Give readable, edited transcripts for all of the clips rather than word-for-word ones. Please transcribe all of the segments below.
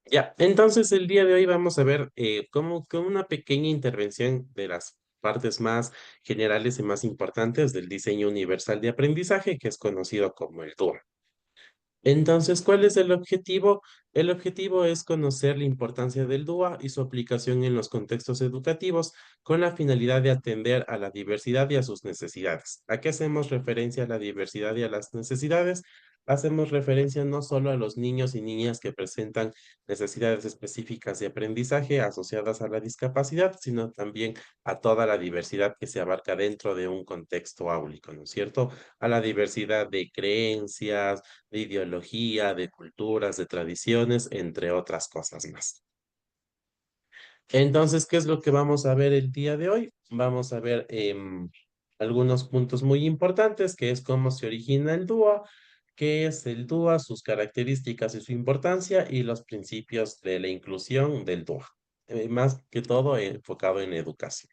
Ya, entonces el día de hoy vamos a ver cómo con una pequeña intervención de las partes más generales y más importantes del diseño universal de aprendizaje, que es conocido como el DUA. Entonces, ¿cuál es el objetivo? El objetivo es conocer la importancia del DUA y su aplicación en los contextos educativos con la finalidad de atender a la diversidad y a sus necesidades. ¿A qué hacemos referencia a la diversidad y a las necesidades? Hacemos referencia no solo a los niños y niñas que presentan necesidades específicas de aprendizaje asociadas a la discapacidad, sino también a toda la diversidad que se abarca dentro de un contexto áulico, ¿no es cierto? A la diversidad de creencias, de ideología, de culturas, de tradiciones, entre otras cosas más. Entonces, ¿qué es lo que vamos a ver el día de hoy? Vamos a ver algunos puntos muy importantes, que es cómo se origina el DUA, qué es el DUA, sus características y su importancia, y los principios de la inclusión del DUA. Más que todo enfocado en educación.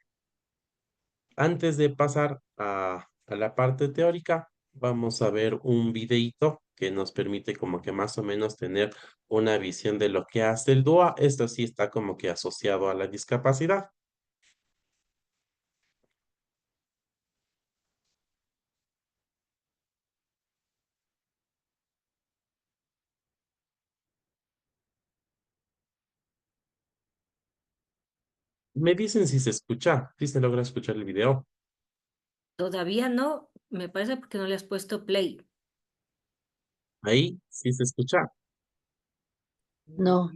Antes de pasar a la parte teórica, vamos a ver un videíto que nos permite como que más o menos tener una visión de lo que hace el DUA. Esto sí está como que asociado a la discapacidad. Me dicen si se escucha, si se logra escuchar el video. Todavía no, me parece porque no le has puesto play. Ahí sí se escucha. No,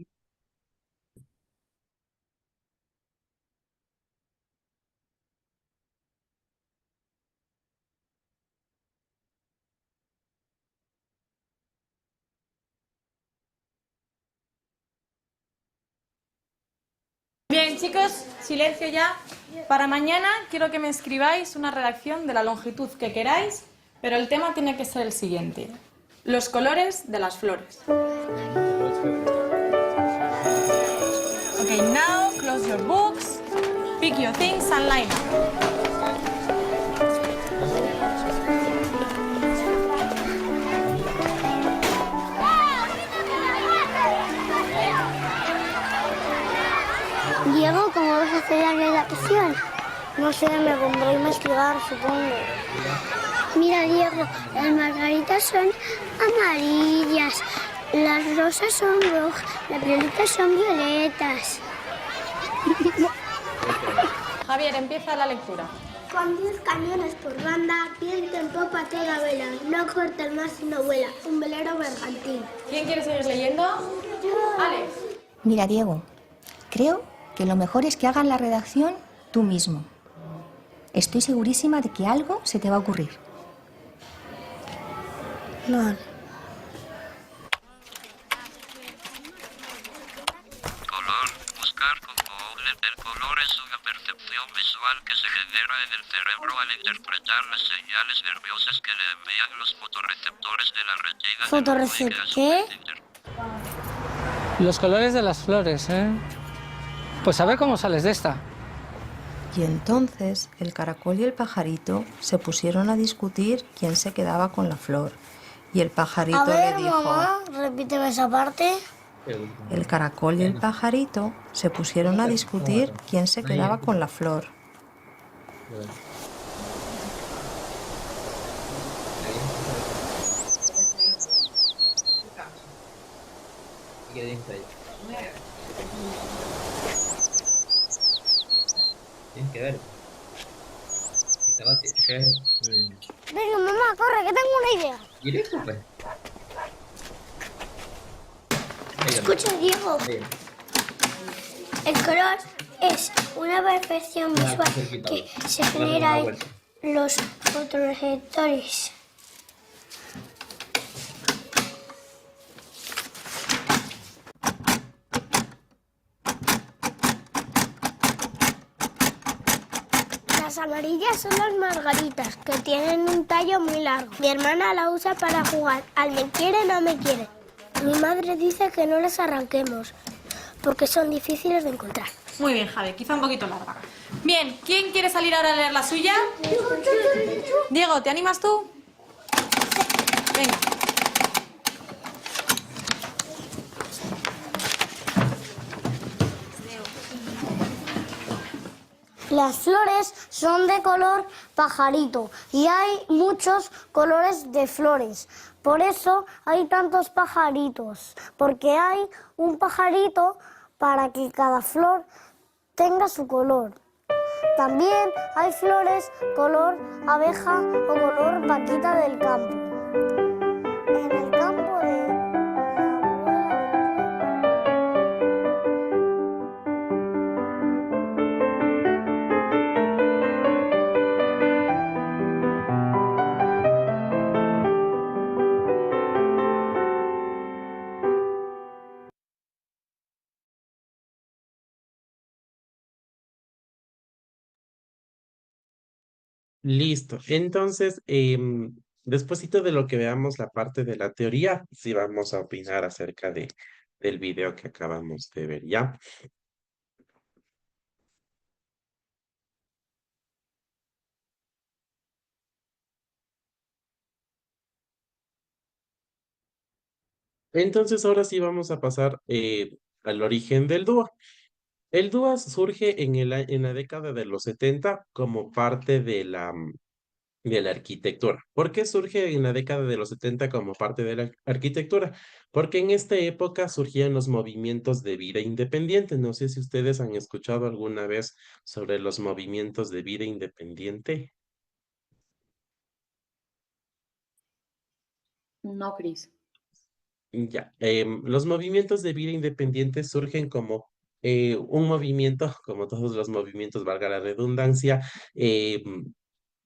Bien, chicos, silencio ya. Para mañana quiero que me escribáis una redacción de la longitud que queráis, pero el tema tiene que ser el siguiente: los colores de las flores. Okay, now close your books, pick your things and line up. Diego, ¿cómo vas a hacer la redacción? No sé, me pondré a investigar, supongo. Mira, Diego, las margaritas son amarillas, las rosas son rojas, las violetas son violetas. Javier, empieza la lectura. Con 10 cañones por banda, viento en popa toda vela, no corta el mar sino vuela, un velero bergantín. ¿Quién quiere seguir leyendo? Alex. Mira, Diego, creo que lo mejor es que hagas la redacción tú mismo. Estoy segurísima de que algo se te va a ocurrir. Vale. Color. Buscar con Google. El color es una percepción visual que se genera en el cerebro al interpretar las señales nerviosas que le envían los fotorreceptores de la retina. ¿Fotorreceptor? Los colores de las flores, ¿eh? Pues a ver cómo sales de esta. Y entonces el caracol y el pajarito se pusieron a discutir quién se quedaba con la flor. Y el pajarito A ver, le dijo... mamá, repíteme esa parte. El caracol y el pajarito se pusieron a discutir quién se quedaba con la flor. Tienes que ver. Venga, mamá, corre, que tengo una idea. Directo, pues. Escucha, Diego. El color es una percepción visual que se genera en los fotorreceptores. Las amarillas son las margaritas, que tienen un tallo muy largo. Mi hermana la usa para jugar al me quiere, no me quiere. Mi madre dice que no las arranquemos, porque son difíciles de encontrar. Muy bien, Javi, quizá un poquito larga. Bien, ¿quién quiere salir ahora a leer la suya? Diego, ¿te animas tú? Venga. Las flores son de color pajarito y hay muchos colores de flores. Por eso hay tantos pajaritos, porque hay un pajarito para que cada flor tenga su color. También hay flores color abeja o color vaquita del campo. En el campo de Listo. Entonces, despuesito de lo que veamos la parte de la teoría, sí vamos a opinar acerca del video que acabamos de ver, ¿ya? Entonces, ahora sí vamos a pasar al origen del dúo. El dúo surge en la década de los 70 como parte de la arquitectura. ¿Por qué surge en la década de los 70 como parte de la arquitectura? Porque en esta época surgían los movimientos de vida independiente. No sé si ustedes han escuchado alguna vez sobre los movimientos de vida independiente. No, Cris. Ya, los movimientos de vida independiente surgen como un movimiento, como todos los movimientos, valga la redundancia,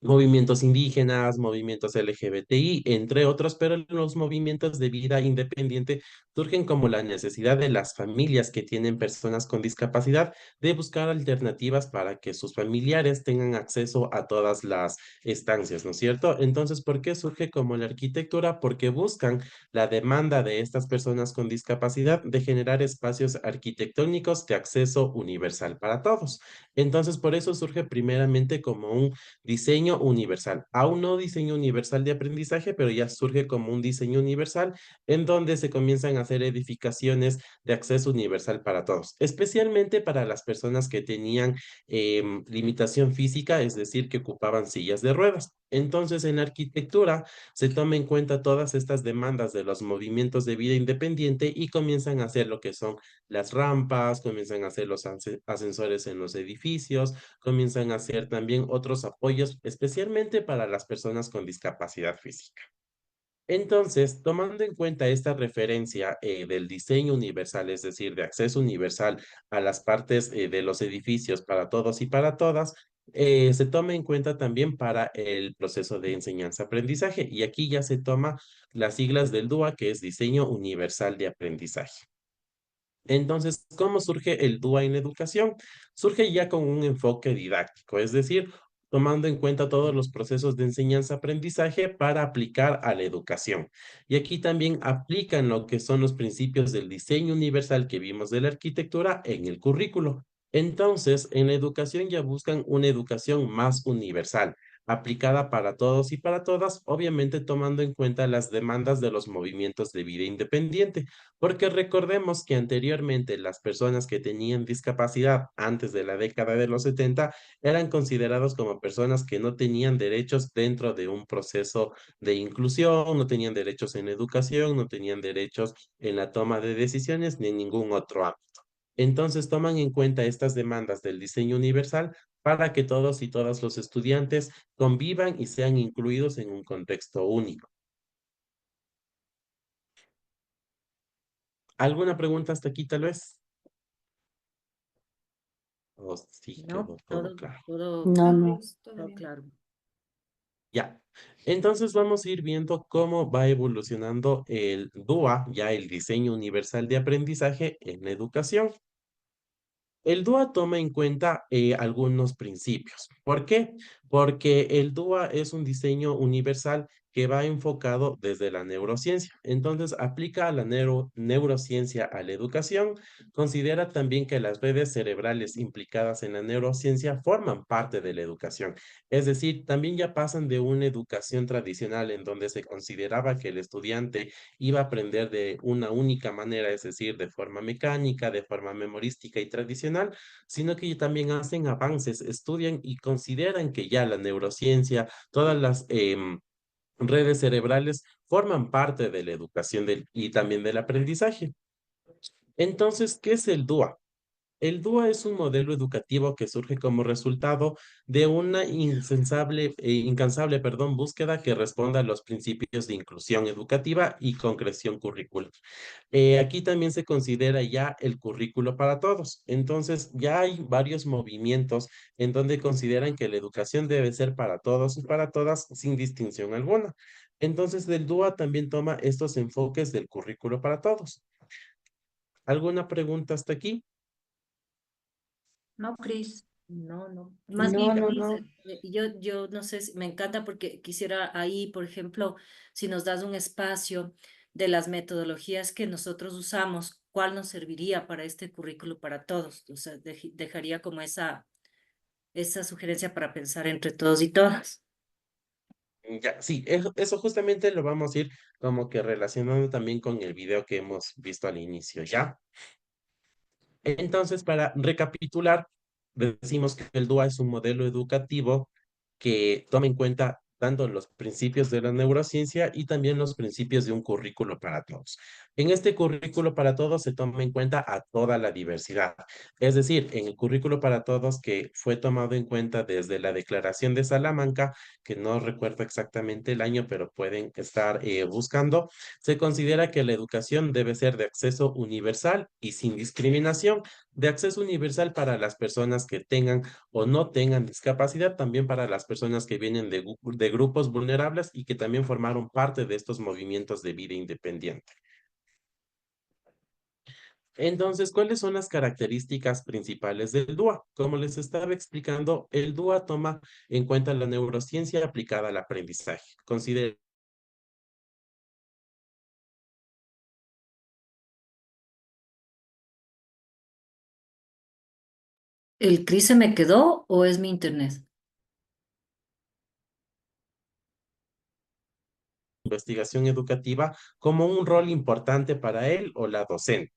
movimientos indígenas, movimientos LGBTI, entre otros, pero los movimientos de vida independiente surgen como la necesidad de las familias que tienen personas con discapacidad de buscar alternativas para que sus familiares tengan acceso a todas las estancias, ¿no es cierto? Entonces, ¿por qué surge como la arquitectura? Porque buscan la demanda de estas personas con discapacidad de generar espacios arquitectónicos de acceso universal para todos. Entonces, por eso surge primeramente como un diseño universal. Aún no diseño universal de aprendizaje, pero ya surge como un diseño universal en donde se comienzan a hacer edificaciones de acceso universal para todos, especialmente para las personas que tenían limitación física, es decir, que ocupaban sillas de ruedas. Entonces, en la arquitectura se toma en cuenta todas estas demandas de los movimientos de vida independiente y comienzan a hacer lo que son las rampas, comienzan a hacer los ascensores en los edificios, comienzan a hacer también otros apoyos, especialmente para las personas con discapacidad física. Entonces, tomando en cuenta esta referencia del diseño universal, es decir, de acceso universal a las partes de los edificios para todos y para todas, se toma en cuenta también para el proceso de enseñanza-aprendizaje. Y aquí ya se toma las siglas del DUA, que es Diseño Universal de Aprendizaje. Entonces, ¿cómo surge el DUA en educación? Surge ya con un enfoque didáctico, es decir, tomando en cuenta todos los procesos de enseñanza-aprendizaje para aplicar a la educación. Y aquí también aplican lo que son los principios del diseño universal que vimos de la arquitectura en el currículo. Entonces, en la educación ya buscan una educación más universal, aplicada para todos y para todas, obviamente tomando en cuenta las demandas de los movimientos de vida independiente. Porque recordemos que anteriormente las personas que tenían discapacidad antes de la década de los 70 eran considerados como personas que no tenían derechos dentro de un proceso de inclusión, no tenían derechos en educación, no tenían derechos en la toma de decisiones ni en ningún otro ámbito. Entonces toman en cuenta estas demandas del diseño universal para que todos y todas los estudiantes convivan y sean incluidos en un contexto único. ¿Alguna pregunta hasta aquí tal vez? ¿O sí No, quedó todo claro? No. todo claro. Ya. Entonces vamos a ir viendo cómo va evolucionando el DUA, ya el diseño universal de aprendizaje en la educación. El DUA toma en cuenta algunos principios. ¿Por qué? porque el DUA es un diseño universal que va enfocado desde la neurociencia. Entonces, aplica a la neurociencia a la educación. Considera también que las redes cerebrales implicadas en la neurociencia forman parte de la educación. Es decir, también ya pasan de una educación tradicional en donde se consideraba que el estudiante iba a aprender de una única manera, es decir, de forma mecánica, de forma memorística y tradicional, sino que también hacen avances, estudian y consideran que ya la neurociencia, todas las redes cerebrales forman parte de la educación y también del aprendizaje. Entonces, ¿qué es el DUA? El DUA es un modelo educativo que surge como resultado de una incansable, búsqueda que responda a los principios de inclusión educativa y concreción curricular. Aquí también se considera ya el currículo para todos. Entonces, ya hay varios movimientos en donde consideran que la educación debe ser para todos y para todas sin distinción alguna. Entonces, el DUA también toma estos enfoques del currículo para todos. ¿Alguna pregunta hasta aquí? No, Cris. No. Más No, bien, no, Cris, no. yo no sé, me encanta porque quisiera ahí, por ejemplo, si nos das un espacio de las metodologías que nosotros usamos, ¿cuál nos serviría para este currículo para todos? O sea, dejaría como esa sugerencia para pensar entre todos y todas. Ya, sí, eso justamente lo vamos a ir como que relacionando también con el video que hemos visto al inicio, ¿ya? Entonces, para recapitular, decimos que el DUA es un modelo educativo que toma en cuenta tanto los principios de la neurociencia y también los principios de un currículo para todos. En este currículo para todos se toma en cuenta a toda la diversidad. Es decir, en el currículo para todos que fue tomado en cuenta desde la Declaración de Salamanca, que no recuerdo exactamente el año, pero pueden estar buscando, se considera que la educación debe ser de acceso universal y sin discriminación, de acceso universal para las personas que tengan o no tengan discapacidad, también para las personas que vienen de grupos vulnerables y que también formaron parte de estos movimientos de vida independiente. Entonces, ¿cuáles son las características principales del DUA? Como les estaba explicando, el DUA toma en cuenta la neurociencia aplicada al aprendizaje. Considera ¿El Cris se me quedó o es mi internet? investigación educativa como un rol importante para él o la docente.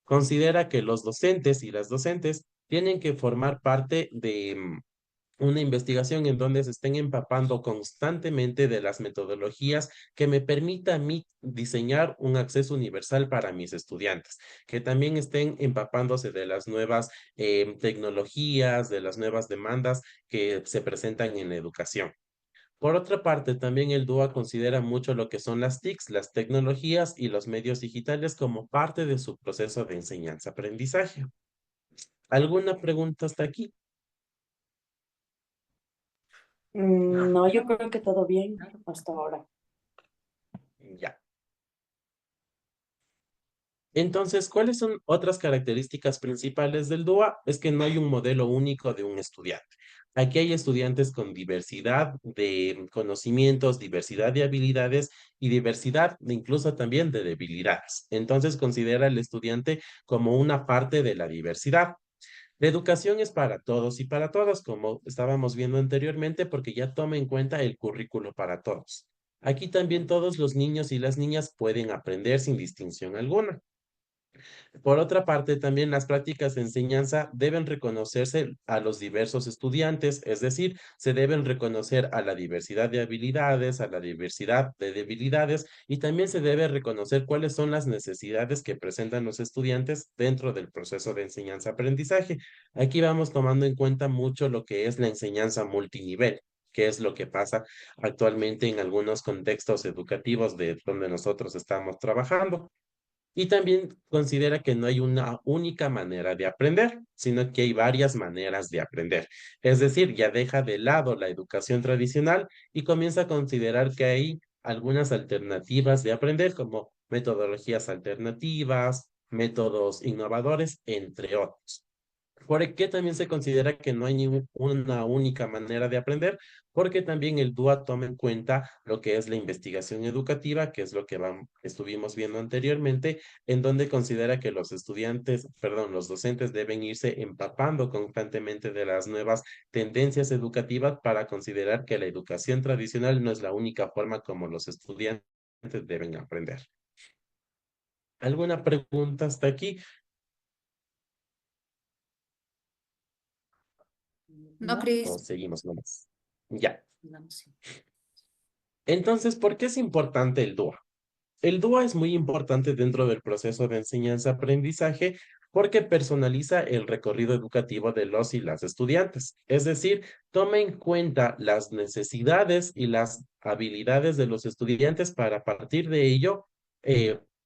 Considera que los docentes y las docentes tienen que formar parte de una investigación en donde se estén empapando constantemente de las metodologías que me permita a mí diseñar un acceso universal para mis estudiantes, que también estén empapándose de las nuevas tecnologías, de las nuevas demandas que se presentan en la educación. Por otra parte, también el DUA considera mucho lo que son las TICs, las tecnologías y los medios digitales como parte de su proceso de enseñanza-aprendizaje. ¿Alguna pregunta hasta aquí? No, yo creo que todo bien hasta ahora. Ya. Entonces, ¿cuáles son otras características principales del DUA? Es que no hay un modelo único de un estudiante. Aquí hay estudiantes con diversidad de conocimientos, diversidad de habilidades y diversidad incluso también de debilidades. Entonces, considera al estudiante como una parte de la diversidad. La educación es para todos y para todas, como estábamos viendo anteriormente, porque ya toma en cuenta el currículo para todos. Aquí también todos los niños y las niñas pueden aprender sin distinción alguna. Por otra parte, también las prácticas de enseñanza deben reconocerse a los diversos estudiantes, es decir, se deben reconocer a la diversidad de habilidades, a la diversidad de debilidades y también se debe reconocer cuáles son las necesidades que presentan los estudiantes dentro del proceso de enseñanza-aprendizaje. Aquí vamos tomando en cuenta mucho lo que es la enseñanza multinivel, que es lo que pasa actualmente en algunos contextos educativos de donde nosotros estamos trabajando. Y también considera que no hay una única manera de aprender, sino que hay varias maneras de aprender. Es decir, ya deja de lado la educación tradicional y comienza a considerar que hay algunas alternativas de aprender, como metodologías alternativas, métodos innovadores, entre otros. ¿Por qué también se considera que no hay una única manera de aprender? Porque también el DUA toma en cuenta lo que es la investigación educativa, que es lo que estuvimos viendo anteriormente, en donde considera que los estudiantes, perdón, los docentes deben irse empapando constantemente de las nuevas tendencias educativas para considerar que la educación tradicional no es la única forma como los estudiantes deben aprender. ¿Alguna pregunta hasta aquí? No, O seguimos nomás. Ya. Vamos, sí. Entonces, ¿por qué es importante el DUA? El DUA es muy importante dentro del proceso de enseñanza-aprendizaje porque personaliza el recorrido educativo de los y las estudiantes. Es decir, toma en cuenta las necesidades y las habilidades de los estudiantes para a partir de ello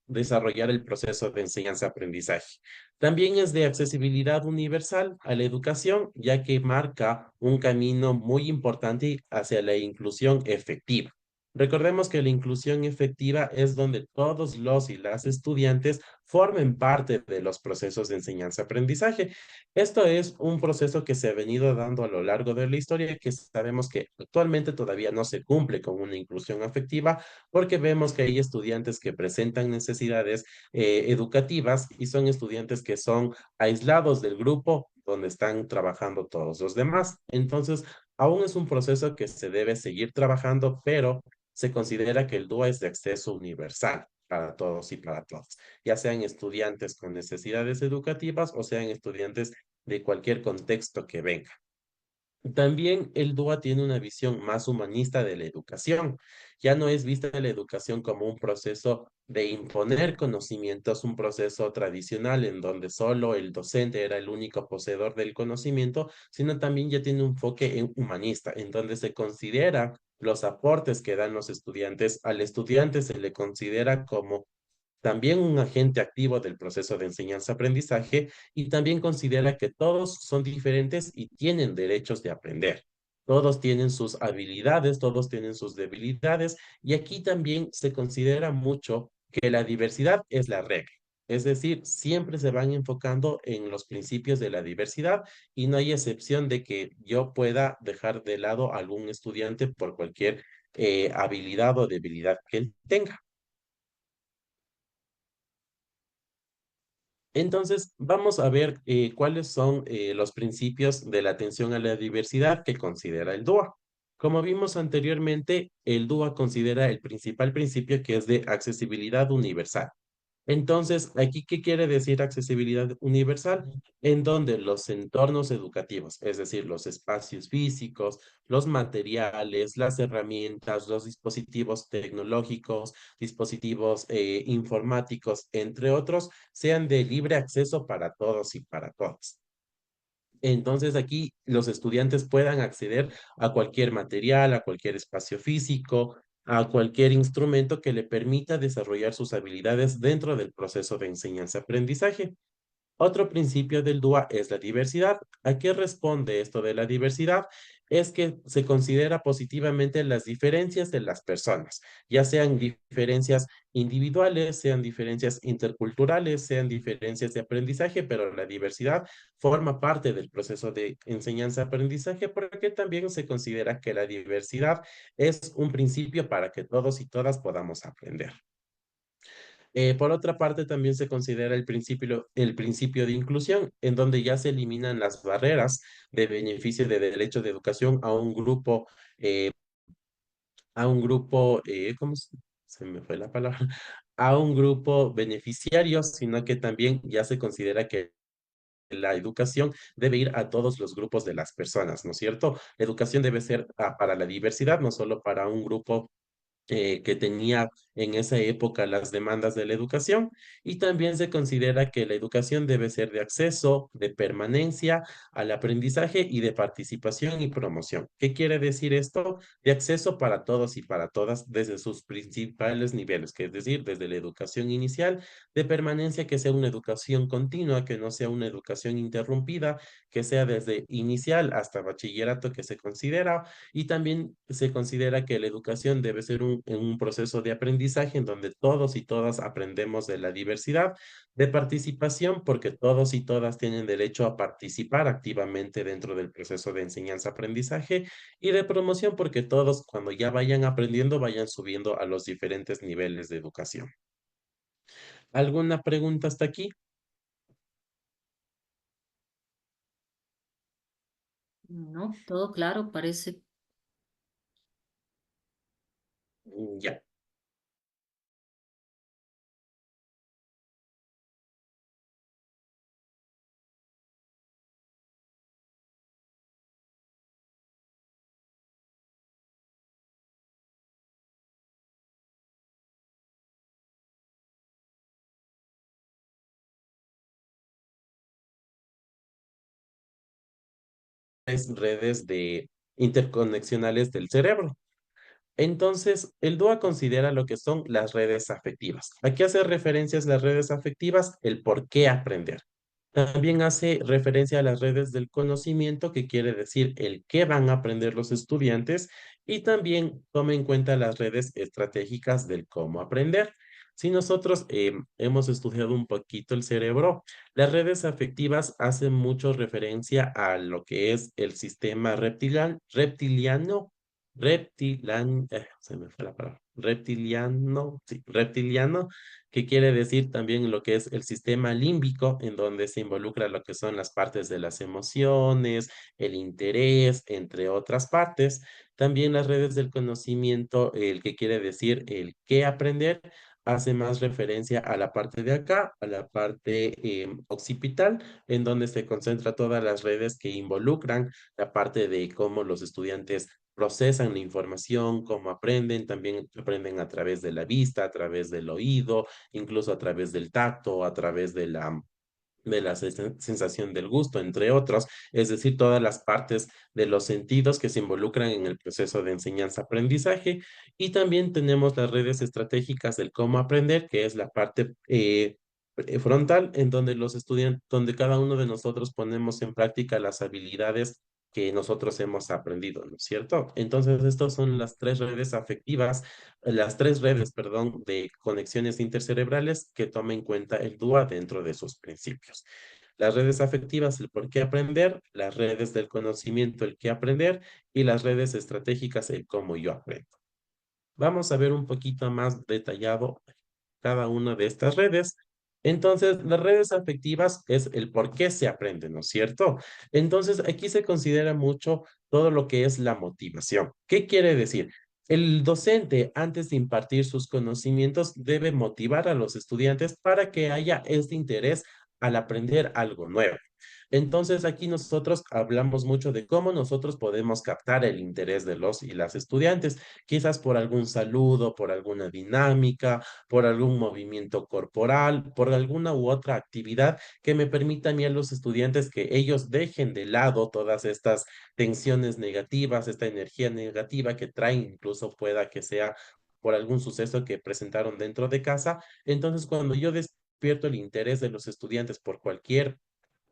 desarrollar el proceso de enseñanza-aprendizaje. También es de accesibilidad universal a la educación, ya que marca un camino muy importante hacia la inclusión efectiva. Recordemos que la inclusión efectiva es donde todos los y las estudiantes formen parte de los procesos de enseñanza-aprendizaje. Esto es un proceso que se ha venido dando a lo largo de la historia y que sabemos que actualmente todavía no se cumple con una inclusión afectiva porque vemos que hay estudiantes que presentan necesidades educativas y son estudiantes que son aislados del grupo donde están trabajando todos los demás. Entonces, aún es un proceso que se debe seguir trabajando, pero se considera que el DUA es de acceso universal para todos y para todas, ya sean estudiantes con necesidades educativas o sean estudiantes de cualquier contexto que venga. También el DUA tiene una visión más humanista de la educación. Ya no es vista la educación como un proceso de imponer conocimientos, un proceso tradicional en donde solo el docente era el único poseedor del conocimiento, sino también ya tiene un enfoque humanista, en donde se considera los aportes que dan los estudiantes. Al estudiante se le considera como también un agente activo del proceso de enseñanza-aprendizaje y también considera que todos son diferentes y tienen derechos de aprender. Todos tienen sus habilidades, todos tienen sus debilidades y aquí también se considera mucho que la diversidad es la regla. Es decir, siempre se van enfocando en los principios de la diversidad y no hay excepción de que yo pueda dejar de lado a algún estudiante por cualquier habilidad o debilidad que él tenga. Entonces, vamos a ver cuáles son los principios de la atención a la diversidad que considera el DUA. Como vimos anteriormente, el DUA considera el principal principio que es de accesibilidad universal. Entonces, aquí, ¿qué quiere decir accesibilidad universal? En donde los entornos educativos, es decir, los espacios físicos, los materiales, las herramientas, los dispositivos tecnológicos, dispositivos informáticos, entre otros, sean de libre acceso para todos y para todas. Entonces aquí los estudiantes puedan acceder a cualquier material, a cualquier espacio físico, a cualquier instrumento que le permita desarrollar sus habilidades dentro del proceso de enseñanza-aprendizaje. Otro principio del DUA es la diversidad. ¿A qué responde esto de la diversidad? Es que se considera positivamente las diferencias de las personas, ya sean diferencias individuales, sean diferencias interculturales, sean diferencias de aprendizaje, pero la diversidad forma parte del proceso de enseñanza-aprendizaje porque también se considera que la diversidad es un principio para que todos y todas podamos aprender. Por otra parte, también se considera el principio de inclusión, en donde ya se eliminan las barreras de beneficio de derecho de educación eh, ¿cómo se me fue la palabra? A un grupo beneficiario, sino que también ya se considera que la educación debe ir a todos los grupos de las personas, ¿no es cierto? La educación debe ser para la diversidad, no solo para un grupo que tenía en esa época las demandas de la educación y también se considera que la educación debe ser de acceso, de permanencia al aprendizaje y de participación y promoción. ¿Qué quiere decir esto? De acceso para todos y para todas desde sus principales niveles, que es decir, desde la educación inicial, de permanencia que sea una educación continua, que no sea una educación interrumpida, que sea desde inicial hasta bachillerato que se considera y también se considera que la educación debe ser un en un proceso de aprendizaje en donde todos y todas aprendemos de la diversidad, de participación, porque todos y todas tienen derecho a participar activamente dentro del proceso de enseñanza-aprendizaje, y de promoción, porque todos cuando ya vayan aprendiendo, vayan subiendo a los diferentes niveles de educación. ¿Alguna pregunta hasta aquí? No, todo claro, parece. Ya. Redes de interconexionales del cerebro. Entonces, el DUA considera lo que son las redes afectivas. ¿A qué hace referencias las redes afectivas? El por qué aprender. También hace referencia a las redes del conocimiento, que quiere decir el qué van a aprender los estudiantes, y también toma en cuenta las redes estratégicas del cómo aprender. Si nosotros hemos estudiado un poquito el cerebro, las redes afectivas hacen mucho referencia a lo que es el sistema se me fue la palabra, reptiliano, sí, reptiliano, que quiere decir también lo que es el sistema límbico, en donde se involucra lo que son las partes de las emociones, el interés, entre otras partes. También las redes del conocimiento, el que quiere decir el qué aprender, hace más referencia a la parte de acá, a la parte occipital, en donde se concentra todas las redes que involucran la parte de cómo los estudiantes procesan la información, cómo aprenden, también aprenden a través de la vista, a través del oído, incluso a través del tacto, a través de la sensación del gusto, entre otros, es decir, todas las partes de los sentidos que se involucran en el proceso de enseñanza-aprendizaje. Y también tenemos las redes estratégicas del cómo aprender, que es la parte frontal, en donde los estudiantes, donde cada uno de nosotros ponemos en práctica las habilidades que nosotros hemos aprendido, ¿no es cierto? Entonces, estas son las tres redes afectivas, las tres redes, perdón, de conexiones intercerebrales que toma en cuenta el DUA dentro de sus principios. Las redes afectivas, el por qué aprender, las redes del conocimiento, el qué aprender, y las redes estratégicas, el cómo yo aprendo. Vamos a ver un poquito más detallado cada una de estas redes. Entonces, las redes afectivas es el por qué se aprende, ¿no es cierto? Entonces, aquí se considera mucho todo lo que es la motivación. ¿Qué quiere decir? El docente, antes de impartir sus conocimientos, debe motivar a los estudiantes para que haya este interés al aprender algo nuevo. Entonces, aquí nosotros hablamos mucho de cómo nosotros podemos captar el interés de los y las estudiantes, quizás por algún saludo, por alguna dinámica, por algún movimiento corporal, por alguna u otra actividad que me permita a mí a los estudiantes que ellos dejen de lado todas estas tensiones negativas, esta energía negativa que traen, incluso pueda que sea por algún suceso que presentaron dentro de casa. Entonces, cuando yo despierto el interés de los estudiantes por cualquier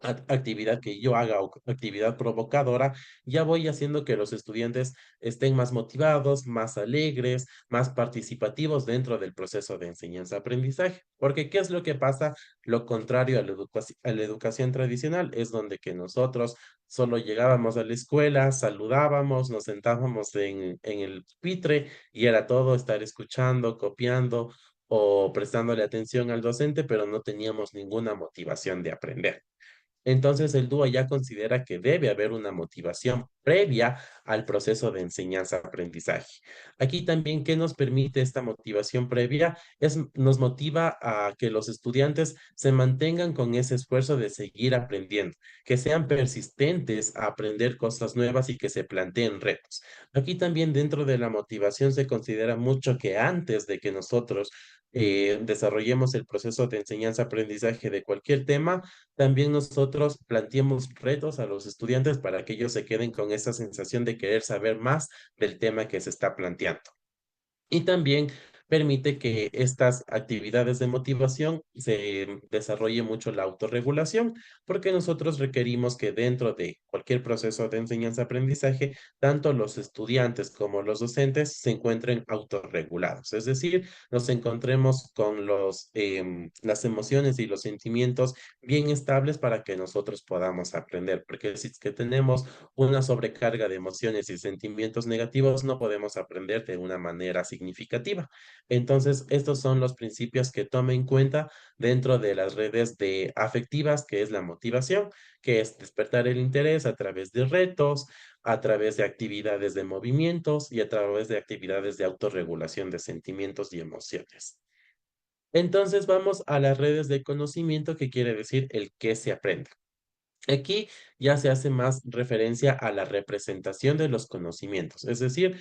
actividad que yo haga o actividad provocadora, ya voy haciendo que los estudiantes estén más motivados, más alegres, más participativos dentro del proceso de enseñanza-aprendizaje. Porque ¿qué es lo que pasa? Lo contrario a la educación tradicional es donde que nosotros solo llegábamos a la escuela, saludábamos, nos sentábamos en el pupitre y era todo estar escuchando, copiando o prestándole atención al docente, pero no teníamos ninguna motivación de aprender. Entonces el dúo ya considera que debe haber una motivación previa al proceso de enseñanza-aprendizaje. Aquí también, ¿qué nos permite esta motivación previa? Nos motiva a que los estudiantes se mantengan con ese esfuerzo de seguir aprendiendo, que sean persistentes a aprender cosas nuevas y que se planteen retos. Aquí también dentro de la motivación se considera mucho que antes de que nosotros desarrollemos el proceso de enseñanza-aprendizaje de cualquier tema, también nosotros planteemos retos a los estudiantes para que ellos se queden con esa sensación de querer saber más del tema que se está planteando. Y también permite que estas actividades de motivación se desarrolle mucho la autorregulación, porque nosotros requerimos que dentro de cualquier proceso de enseñanza-aprendizaje, tanto los estudiantes como los docentes se encuentren autorregulados, es decir, nos encontremos con las emociones y los sentimientos bien estables para que nosotros podamos aprender, porque si es que tenemos una sobrecarga de emociones y sentimientos negativos, no podemos aprender de una manera significativa. Entonces, estos son los principios que tome en cuenta dentro de las redes de afectivas, que es la motivación, que es despertar el interés a través de retos, a través de actividades de movimientos y a través de actividades de autorregulación de sentimientos y emociones. Entonces vamos a las redes de conocimiento, que quiere decir el qué se aprende. Aquí ya se hace más referencia a la representación de los conocimientos, es decir,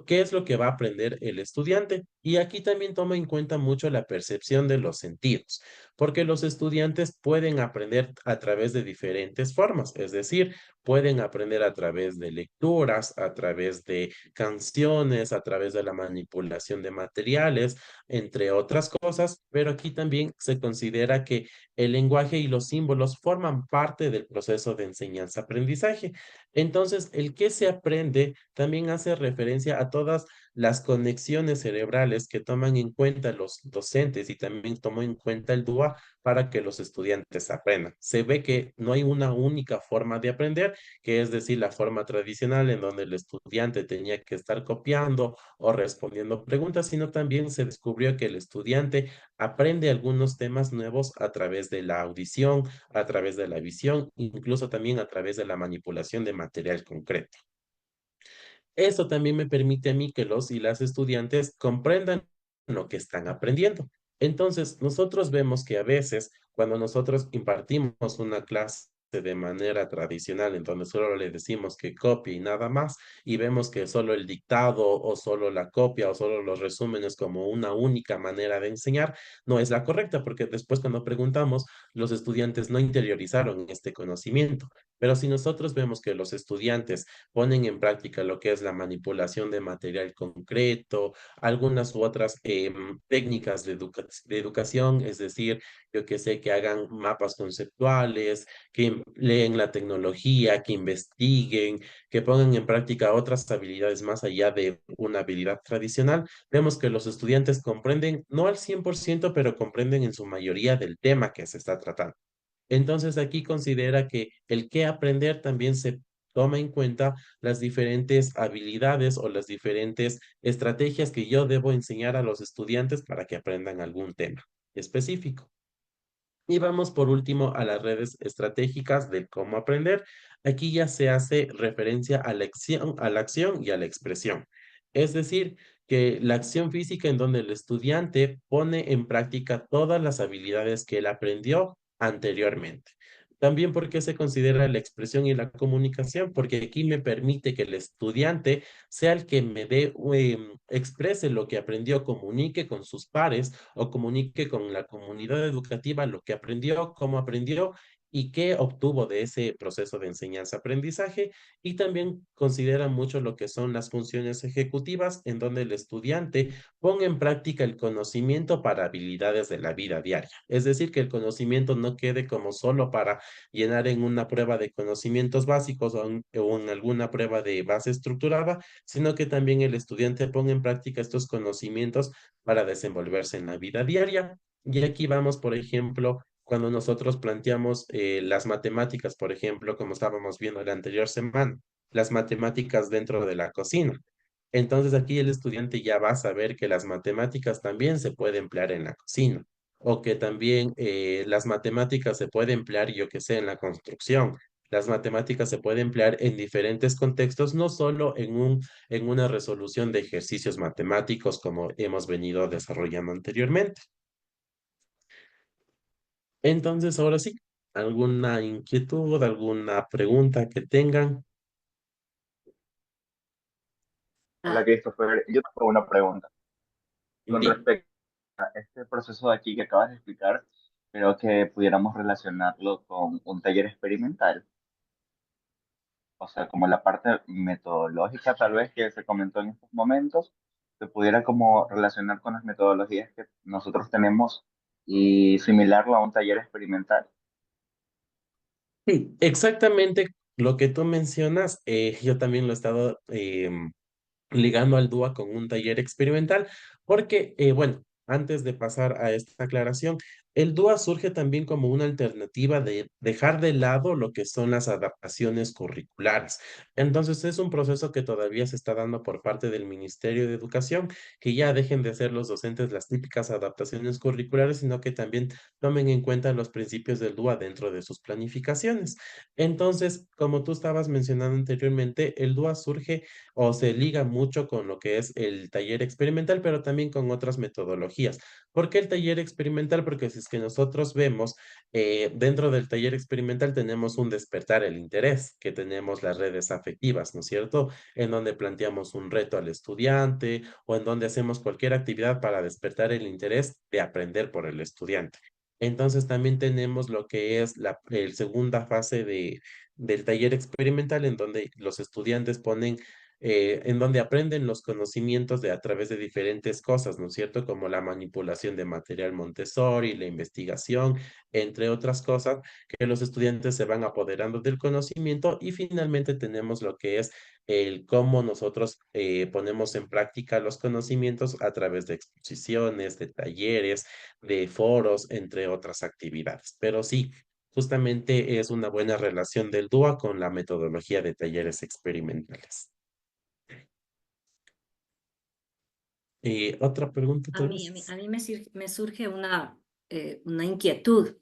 qué es lo que va a aprender el estudiante. Y aquí también toma en cuenta mucho la percepción de los sentidos, porque los estudiantes pueden aprender a través de diferentes formas, es decir, pueden aprender a través de lecturas, a través de canciones, a través de la manipulación de materiales, entre otras cosas, pero aquí también se considera que el lenguaje y los símbolos forman parte del proceso de enseñanza-aprendizaje. Entonces, el que se aprende también hace referencia a todas las conexiones cerebrales que toman en cuenta los docentes y también tomó en cuenta el DUA para que los estudiantes aprendan. Se ve que no hay una única forma de aprender, que es decir, la forma tradicional en donde el estudiante tenía que estar copiando o respondiendo preguntas, sino también se descubrió que el estudiante aprende algunos temas nuevos a través de la audición, a través de la visión, incluso también a través de la manipulación de material concreto. Eso también me permite a mí que los y las estudiantes comprendan lo que están aprendiendo. Entonces, nosotros vemos que a veces, cuando nosotros impartimos una clase de manera tradicional, en donde solo le decimos que copie y nada más, y vemos que solo el dictado o solo la copia o solo los resúmenes como una única manera de enseñar, no es la correcta, porque después cuando preguntamos, los estudiantes no interiorizaron este conocimiento. Pero si nosotros vemos que los estudiantes ponen en práctica lo que es la manipulación de material concreto, algunas u otras técnicas de educación, es decir, yo que sé, que hagan mapas conceptuales, que leen la tecnología, que investiguen, que pongan en práctica otras habilidades más allá de una habilidad tradicional, vemos que los estudiantes comprenden, no al 100%, pero comprenden en su mayoría del tema que se está tratando. Entonces aquí considera que el qué aprender también se toma en cuenta las diferentes habilidades o las diferentes estrategias que yo debo enseñar a los estudiantes para que aprendan algún tema específico. Y vamos por último a las redes estratégicas de cómo aprender. Aquí ya se hace referencia a la acción y a la expresión. Es decir, que la acción física en donde el estudiante pone en práctica todas las habilidades que él aprendió anteriormente. También porque se considera la expresión y la comunicación, porque aquí me permite que el estudiante sea el que exprese lo que aprendió, comunique con sus pares o comunique con la comunidad educativa lo que aprendió, cómo aprendió y qué obtuvo de ese proceso de enseñanza-aprendizaje. Y también considera mucho lo que son las funciones ejecutivas, en donde el estudiante ponga en práctica el conocimiento para habilidades de la vida diaria. Es decir, que el conocimiento no quede como solo para llenar en una prueba de conocimientos básicos o en alguna prueba de base estructurada, sino que también el estudiante ponga en práctica estos conocimientos para desenvolverse en la vida diaria. Y aquí vamos, por ejemplo, cuando nosotros planteamos las matemáticas, por ejemplo, como estábamos viendo la anterior semana, las matemáticas dentro de la cocina. Entonces aquí el estudiante ya va a saber que las matemáticas también se pueden emplear en la cocina o que también las matemáticas se pueden emplear, yo que sé, en la construcción. Las matemáticas se pueden emplear en diferentes contextos, no solo en una resolución de ejercicios matemáticos como hemos venido desarrollando anteriormente. Entonces, ahora sí, ¿alguna inquietud, alguna pregunta que tengan? Hola, Christopher. Yo tengo una pregunta con Di. respecto a este proceso de aquí que acabas de explicar. Creo que pudiéramos relacionarlo con un taller experimental, o sea, como la parte metodológica tal vez que se comentó en estos momentos, se pudiera como relacionar con las metodologías que nosotros tenemos y similarlo a un taller experimental. Sí, exactamente lo que tú mencionas, yo también lo he estado ligando al DUA con un taller experimental, porque, bueno, antes de pasar a esta aclaración, el DUA surge también como una alternativa de dejar de lado lo que son las adaptaciones curriculares. Entonces, es un proceso que todavía se está dando por parte del Ministerio de Educación, que ya dejen de hacer los docentes las típicas adaptaciones curriculares, sino que también tomen en cuenta los principios del DUA dentro de sus planificaciones. Entonces, como tú estabas mencionando anteriormente, el DUA surge o se liga mucho con lo que es el taller experimental, pero también con otras metodologías. ¿Por qué el taller experimental? Porque si es que nosotros vemos, dentro del taller experimental tenemos un despertar el interés, que tenemos las redes afectivas, ¿no es cierto? En donde planteamos un reto al estudiante o en donde hacemos cualquier actividad para despertar el interés de aprender por el estudiante. Entonces también tenemos lo que es la segunda fase del taller experimental, en donde los estudiantes ponen en donde aprenden los conocimientos a través de diferentes cosas, ¿no es cierto? Como la manipulación de material Montessori, la investigación, entre otras cosas, que los estudiantes se van apoderando del conocimiento y finalmente tenemos lo que es el cómo nosotros ponemos en práctica los conocimientos a través de exposiciones, de talleres, de foros, entre otras actividades. Pero sí, justamente es una buena relación del DUA con la metodología de talleres experimentales. Otra pregunta, A tal mí, vez. a mí me surge una inquietud,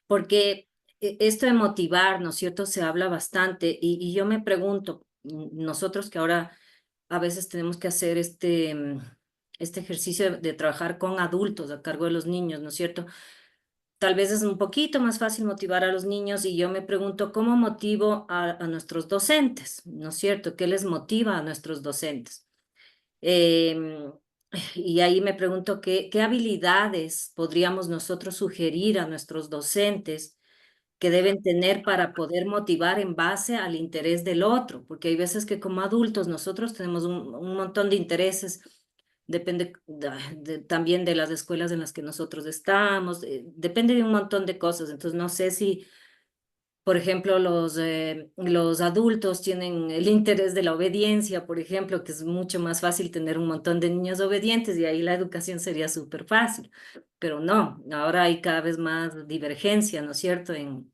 porque esto de motivar, ¿no es cierto?, se habla bastante y yo me pregunto, nosotros que ahora a veces tenemos que hacer este ejercicio de trabajar con adultos a cargo de los niños, ¿no es cierto? Tal vez es un poquito más fácil motivar a los niños y yo me pregunto cómo motivo a nuestros docentes, ¿no es cierto? ¿Qué les motiva a nuestros docentes? Em, y ahí me pregunto qué habilidades podríamos nosotros sugerir a nuestros docentes que deben tener para poder motivar en base al interés del otro, porque hay veces que como adultos nosotros tenemos un montón de intereses, depende también de las escuelas en las que nosotros estamos, depende de un montón de cosas, entonces no sé si por ejemplo, los adultos tienen el interés de la obediencia, por ejemplo, que es mucho más fácil tener un montón de niños obedientes y ahí la educación sería súper fácil. Pero no, ahora hay cada vez más divergencia, ¿no es cierto?, en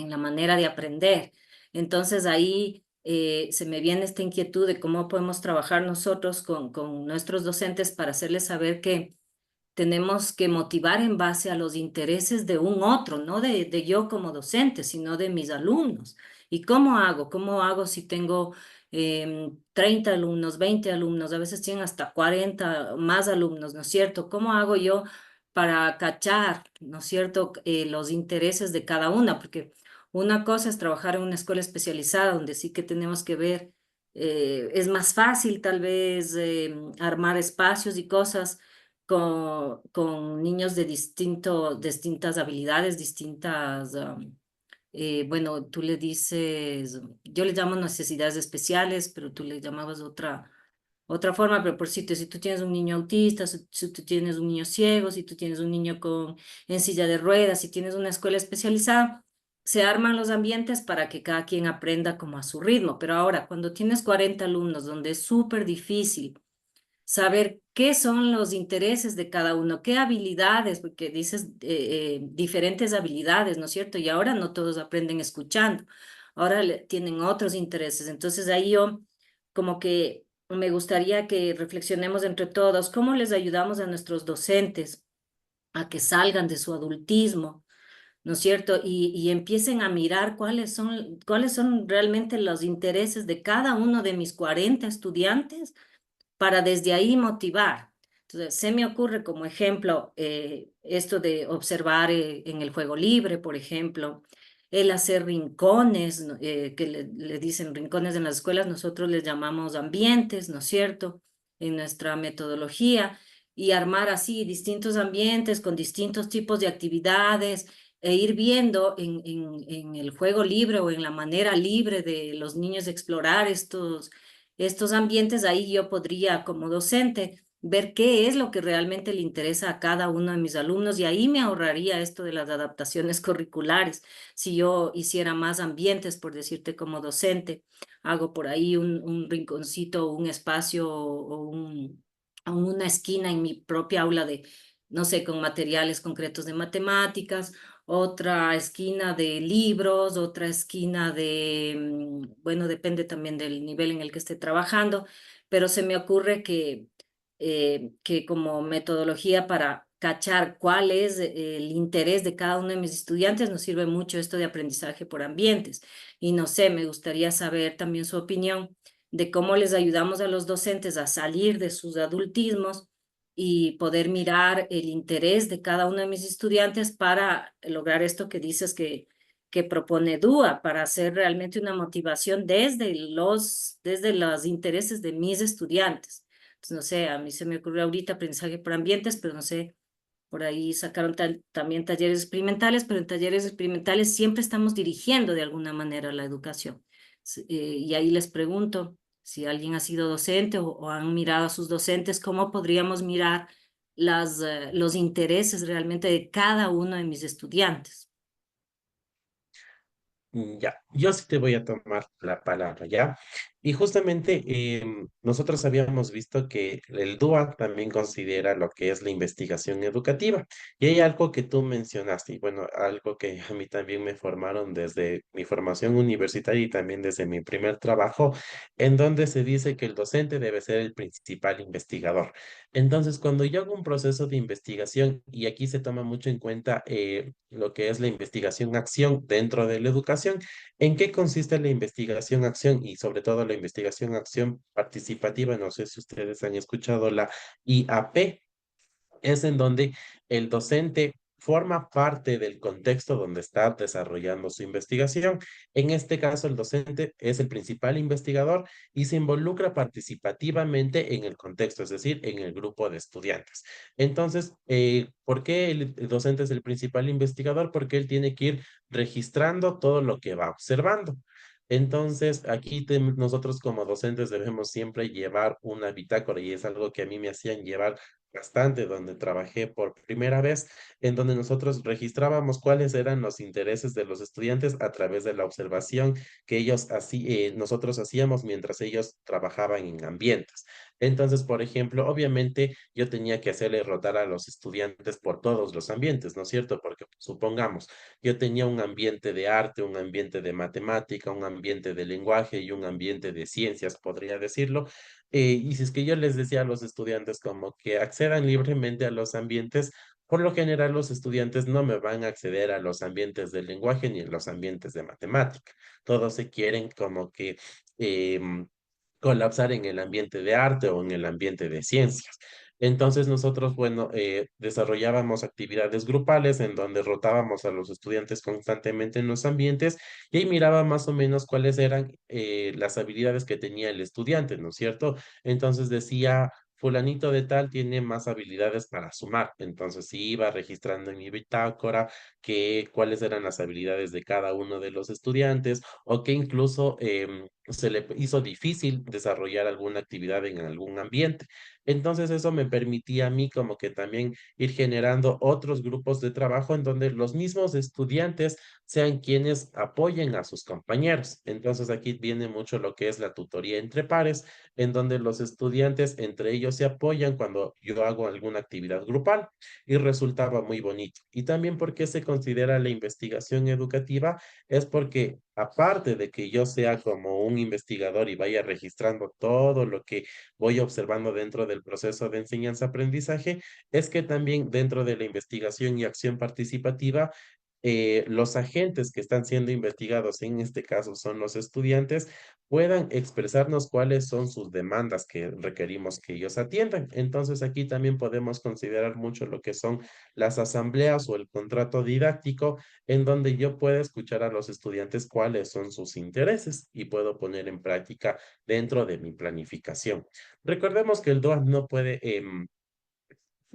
la manera de aprender. Entonces ahí se me viene esta inquietud de cómo podemos trabajar nosotros con nuestros docentes para hacerles saber que tenemos que motivar en base a los intereses de un otro, no de yo como docente, sino de mis alumnos. ¿Y cómo hago? ¿Cómo hago si tengo 30 alumnos, 20 alumnos, a veces tienen hasta 40 más alumnos, ¿no es cierto? ¿Cómo hago yo para cachar, ¿no es cierto?, los intereses de cada una? Porque una cosa es trabajar en una escuela especializada donde sí que tenemos que ver, es más fácil tal vez armar espacios y cosas con niños de distintas habilidades, bueno, tú le dices, yo le llamo necesidades especiales, pero tú le llamabas otra forma, pero por si tú tienes un niño autista, si tú tienes un niño ciego, si tú tienes un niño en silla de ruedas, si tienes una escuela especializada, se arman los ambientes para que cada quien aprenda como a su ritmo. Pero ahora, cuando tienes 40 alumnos, donde es súper difícil saber qué son los intereses de cada uno, qué habilidades, porque dices diferentes habilidades, ¿no es cierto? Y ahora no todos aprenden escuchando, ahora tienen otros intereses. Entonces ahí yo como que me gustaría que reflexionemos entre todos cómo les ayudamos a nuestros docentes a que salgan de su adultismo, ¿no es cierto? Y empiecen a mirar cuáles son realmente los intereses de cada uno de mis 40 estudiantes para desde ahí motivar. Entonces, se me ocurre como ejemplo esto de observar en el juego libre, por ejemplo, el hacer rincones, ¿no? Que le dicen rincones en las escuelas, nosotros les llamamos ambientes, ¿no es cierto?, en nuestra metodología, y armar así distintos ambientes con distintos tipos de actividades e ir viendo en el juego libre o en la manera libre de los niños explorar estos ambientes, ahí yo podría como docente ver qué es lo que realmente le interesa a cada uno de mis alumnos y ahí me ahorraría esto de las adaptaciones curriculares. Si yo hiciera más ambientes, por decirte como docente, hago por ahí un rinconcito, un espacio o una esquina en mi propia aula de, no sé, con materiales concretos de matemáticas, otra esquina de libros, otra esquina de, bueno, depende también del nivel en el que esté trabajando, pero se me ocurre que como metodología para cachar cuál es el interés de cada uno de mis estudiantes, nos sirve mucho esto de aprendizaje por ambientes. Y no sé, me gustaría saber también su opinión de cómo les ayudamos a los docentes a salir de sus adultismos y poder mirar el interés de cada uno de mis estudiantes para lograr esto que dices que propone DUA, para hacer realmente una motivación desde los intereses de mis estudiantes. Entonces, no sé, a mí se me ocurrió ahorita aprendizaje por ambientes, pero no sé, por ahí sacaron también talleres experimentales, pero en talleres experimentales siempre estamos dirigiendo de alguna manera la educación. Y ahí les pregunto si alguien ha sido docente o han mirado a sus docentes, cómo podríamos mirar los intereses realmente de cada uno de mis estudiantes. Ya, yo sí te voy a tomar la palabra, ¿ya? Y justamente nosotros habíamos visto que el DUA también considera lo que es la investigación educativa. Y hay algo que tú mencionaste, y bueno, algo que a mí también me formaron desde mi formación universitaria y también desde mi primer trabajo, en donde se dice que el docente debe ser el principal investigador. Entonces, cuando yo hago un proceso de investigación, y aquí se toma mucho en cuenta lo que es la investigación-acción dentro de la educación, ¿en qué consiste la investigación-acción y sobre todo la investigación-acción participativa? No sé si ustedes han escuchado la IAP, es en donde el docente forma parte del contexto donde está desarrollando su investigación. En este caso, el docente es el principal investigador y se involucra participativamente en el contexto, es decir, en el grupo de estudiantes. Entonces, ¿por qué el docente es el principal investigador? Porque él tiene que ir registrando todo lo que va observando. Entonces, aquí nosotros como docentes debemos siempre llevar una bitácora y es algo que a mí me hacían llevar bastante, donde trabajé por primera vez, en donde nosotros registrábamos cuáles eran los intereses de los estudiantes a través de la observación que nosotros hacíamos mientras ellos trabajaban en ambientes. Entonces, por ejemplo, obviamente yo tenía que hacerle rotar a los estudiantes por todos los ambientes, ¿no es cierto? Porque supongamos, yo tenía un ambiente de arte, un ambiente de matemática, un ambiente de lenguaje y un ambiente de ciencias, podría decirlo. Y si es que yo les decía a los estudiantes como que accedan libremente a los ambientes, por lo general los estudiantes no me van a acceder a los ambientes del lenguaje ni a los ambientes de matemática. Todos se quieren como que colapsar en el ambiente de arte o en el ambiente de ciencias. Entonces nosotros, bueno, desarrollábamos actividades grupales en donde rotábamos a los estudiantes constantemente en los ambientes y ahí miraba más o menos cuáles eran las habilidades que tenía el estudiante, ¿no es cierto? Entonces decía, fulanito de tal tiene más habilidades para sumar. Entonces sí iba registrando en mi bitácora cuáles eran las habilidades de cada uno de los estudiantes o que incluso se le hizo difícil desarrollar alguna actividad en algún ambiente. Entonces eso me permitía a mí como que también ir generando otros grupos de trabajo en donde los mismos estudiantes sean quienes apoyen a sus compañeros. Entonces aquí viene mucho lo que es la tutoría entre pares, en donde los estudiantes entre ellos se apoyan cuando yo hago alguna actividad grupal y resultaba muy bonito. Y también porque se considera la investigación educativa es porque aparte de que yo sea como un investigador y vaya registrando todo lo que voy observando dentro del proceso de enseñanza-aprendizaje, es que también dentro de la investigación y acción participativa, los agentes que están siendo investigados, en este caso son los estudiantes, puedan expresarnos cuáles son sus demandas que requerimos que ellos atiendan. Entonces aquí también podemos considerar mucho lo que son las asambleas o el contrato didáctico, en donde yo puedo escuchar a los estudiantes cuáles son sus intereses y puedo poner en práctica dentro de mi planificación. Recordemos que el DOA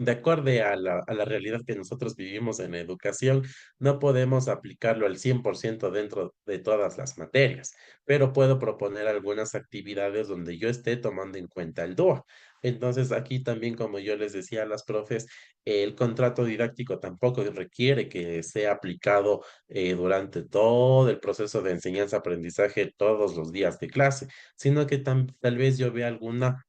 de acuerdo a la realidad que nosotros vivimos en la educación, no podemos aplicarlo al 100% dentro de todas las materias, pero puedo proponer algunas actividades donde yo esté tomando en cuenta el DUA. Entonces, aquí también, como yo les decía a las profes, el contrato didáctico tampoco requiere que sea aplicado durante todo el proceso de enseñanza-aprendizaje todos los días de clase, sino que tal vez yo vea alguna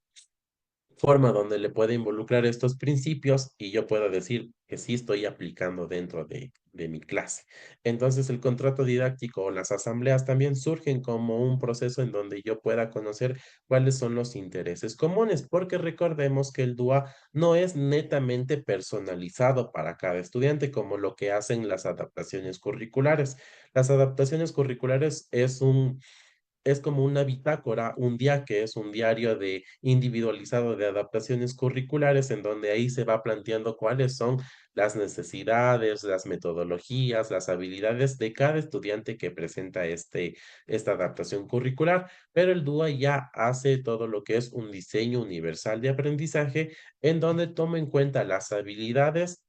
forma donde le pueda involucrar estos principios y yo pueda decir que sí estoy aplicando dentro de mi clase. Entonces, el contrato didáctico o las asambleas también surgen como un proceso en donde yo pueda conocer cuáles son los intereses comunes, porque recordemos que el DUA no es netamente personalizado para cada estudiante, como lo que hacen las adaptaciones curriculares. Las adaptaciones curriculares es como una bitácora, un día que es un diario de individualizado de adaptaciones curriculares, en donde ahí se va planteando cuáles son las necesidades, las metodologías, las habilidades de cada estudiante que presenta esta adaptación curricular. Pero el DUA ya hace todo lo que es un diseño universal de aprendizaje, en donde toma en cuenta las habilidades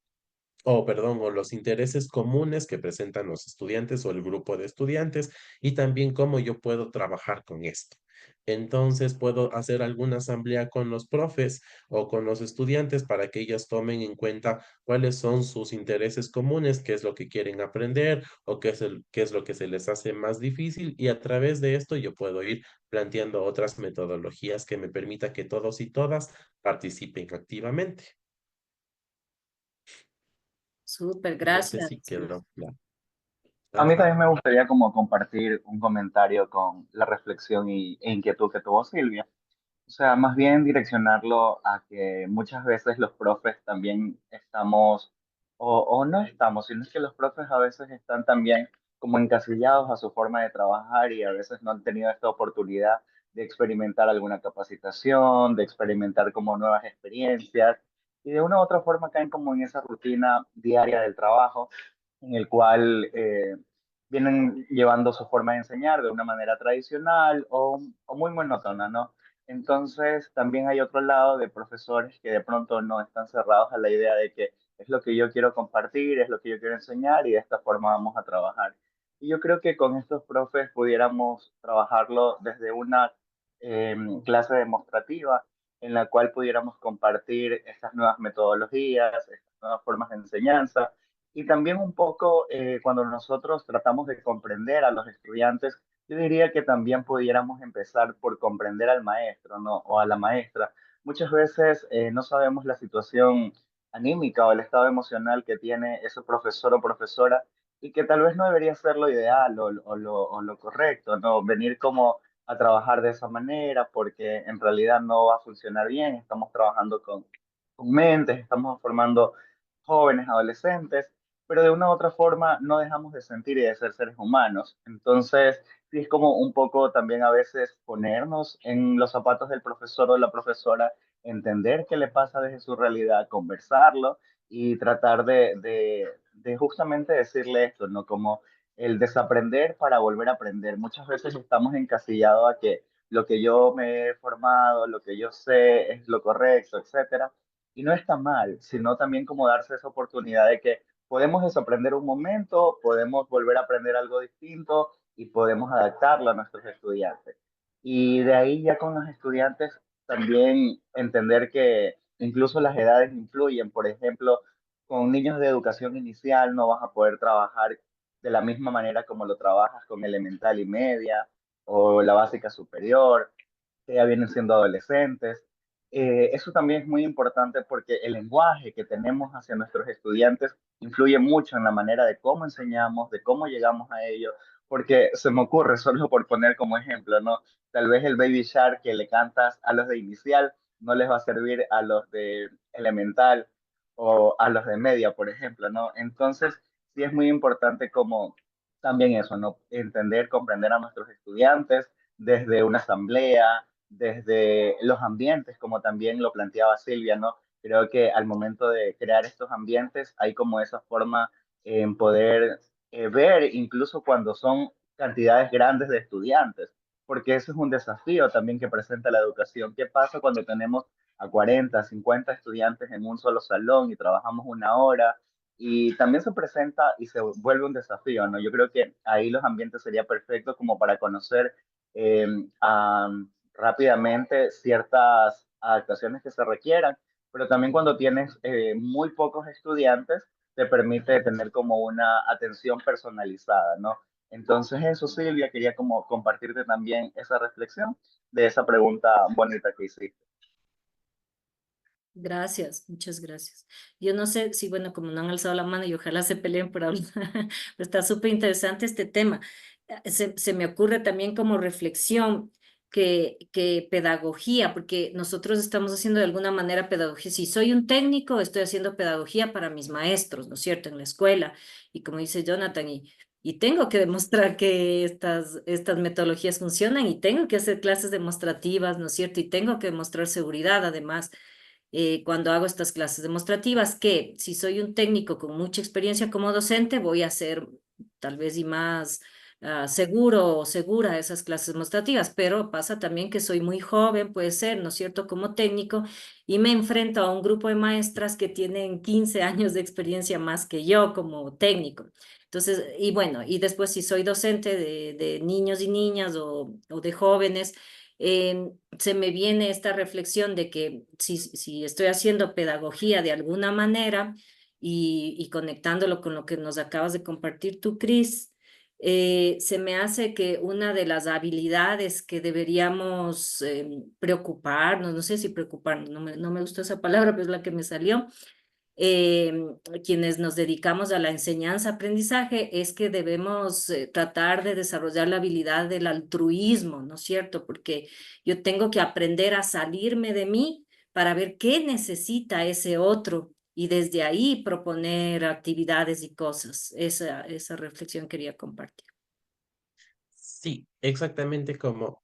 o los intereses comunes que presentan los estudiantes o el grupo de estudiantes y también cómo yo puedo trabajar con esto. Entonces puedo hacer alguna asamblea con los profes o con los estudiantes para que ellos tomen en cuenta cuáles son sus intereses comunes, qué es lo que quieren aprender o qué es lo que se les hace más difícil y a través de esto yo puedo ir planteando otras metodologías que me permita que todos y todas participen activamente. Súper, No sé gracias. si quedó claro. A mí Ajá. también me gustaría como compartir un comentario con la reflexión e inquietud que tuvo Silvia. O sea, más bien direccionarlo a que muchas veces los profes también estamos, o no estamos, sino es que los profes a veces están también como encasillados a su forma de trabajar y a veces no han tenido esta oportunidad de experimentar alguna capacitación, de experimentar como nuevas experiencias y de una u otra forma caen como en esa rutina diaria del trabajo en el cual vienen llevando su forma de enseñar de una manera tradicional o muy monótona, ¿no? Entonces, también hay otro lado de profesores que de pronto no están cerrados a la idea de que es lo que yo quiero compartir, es lo que yo quiero enseñar y de esta forma vamos a trabajar. Y yo creo que con estos profes pudiéramos trabajarlo desde una clase demostrativa en la cual pudiéramos compartir estas nuevas metodologías, estas nuevas formas de enseñanza y también un poco cuando nosotros tratamos de comprender a los estudiantes, yo diría que también pudiéramos empezar por comprender al maestro, ¿no? O a la maestra. Muchas veces no sabemos la situación anímica o el estado emocional que tiene ese profesor o profesora y que tal vez no debería ser lo ideal o lo correcto, ¿no? Venir como a trabajar de esa manera porque en realidad no va a funcionar bien. Estamos trabajando con mentes, estamos formando jóvenes, adolescentes, pero de una u otra forma no dejamos de sentir y de ser seres humanos. Entonces, sí es como un poco también a veces ponernos en los zapatos del profesor o la profesora, entender qué le pasa desde su realidad, conversarlo y tratar de justamente decirle esto, ¿no? Como el desaprender para volver a aprender. Muchas veces estamos encasillados a que lo que yo me he formado, lo que yo sé es lo correcto, etcétera. Y no está mal, sino también como darse esa oportunidad de que podemos desaprender un momento, podemos volver a aprender algo distinto y podemos adaptarlo a nuestros estudiantes. Y de ahí ya con los estudiantes también entender que incluso las edades influyen. Por ejemplo, con niños de educación inicial no vas a poder trabajar de la misma manera como lo trabajas con elemental y media o la básica superior, que ya vienen siendo adolescentes. Eso también es muy importante porque el lenguaje que tenemos hacia nuestros estudiantes influye mucho en la manera de cómo enseñamos, de cómo llegamos a ellos, porque se me ocurre, solo por poner como ejemplo, ¿no? Tal vez el Baby Shark que le cantas a los de inicial no les va a servir a los de elemental o a los de media, por ejemplo, ¿no? Entonces, sí es muy importante como también eso, ¿no? Entender, comprender a nuestros estudiantes desde una asamblea, desde los ambientes, como también lo planteaba Silvia, ¿no? Creo que al momento de crear estos ambientes hay como esa forma en poder ver, incluso cuando son cantidades grandes de estudiantes, porque eso es un desafío también que presenta la educación. ¿Qué pasa cuando tenemos a 40, 50 estudiantes en un solo salón y trabajamos una hora? Y también se presenta y se vuelve un desafío, ¿no? Yo creo que ahí los ambientes sería perfectos como para conocer eh, rápidamente ciertas adaptaciones que se requieran, pero también cuando tienes muy pocos estudiantes, te permite tener como una atención personalizada, ¿no? Entonces eso, Silvia, quería como compartirte también esa reflexión de esa pregunta bonita que hiciste. Gracias, muchas gracias. Yo no sé si, bueno, como no han alzado la mano y ojalá se peleen por hablar, pero está súper interesante este tema. Se me ocurre también como reflexión que pedagogía, porque nosotros estamos haciendo de alguna manera pedagogía. Si soy un técnico, estoy haciendo pedagogía para mis maestros, ¿no es cierto?, en la escuela. Y como dice Jonathan, y tengo que demostrar que estas metodologías funcionan y tengo que hacer clases demostrativas, ¿no es cierto? Y tengo que demostrar seguridad, además cuando hago estas clases demostrativas, que si soy un técnico con mucha experiencia como docente, voy a ser tal vez y más seguro o segura esas clases demostrativas, pero pasa también que soy muy joven, puede ser, ¿no es cierto?, como técnico, y me enfrento a un grupo de maestras que tienen 15 años de experiencia más que yo como técnico. Entonces, y bueno, y después si soy docente de niños y niñas o de jóvenes, se me viene esta reflexión de que si estoy haciendo pedagogía de alguna manera y conectándolo con lo que nos acabas de compartir tú, Cris, se me hace que una de las habilidades que deberíamos preocuparnos, no sé si preocuparnos, no me gustó esa palabra, pero es la que me salió, eh, quienes nos dedicamos a la enseñanza-aprendizaje, es que debemos tratar de desarrollar la habilidad del altruismo, ¿no es cierto? Porque yo tengo que aprender a salirme de mí para ver qué necesita ese otro y desde ahí proponer actividades y cosas. Esa reflexión quería compartir. Sí, exactamente como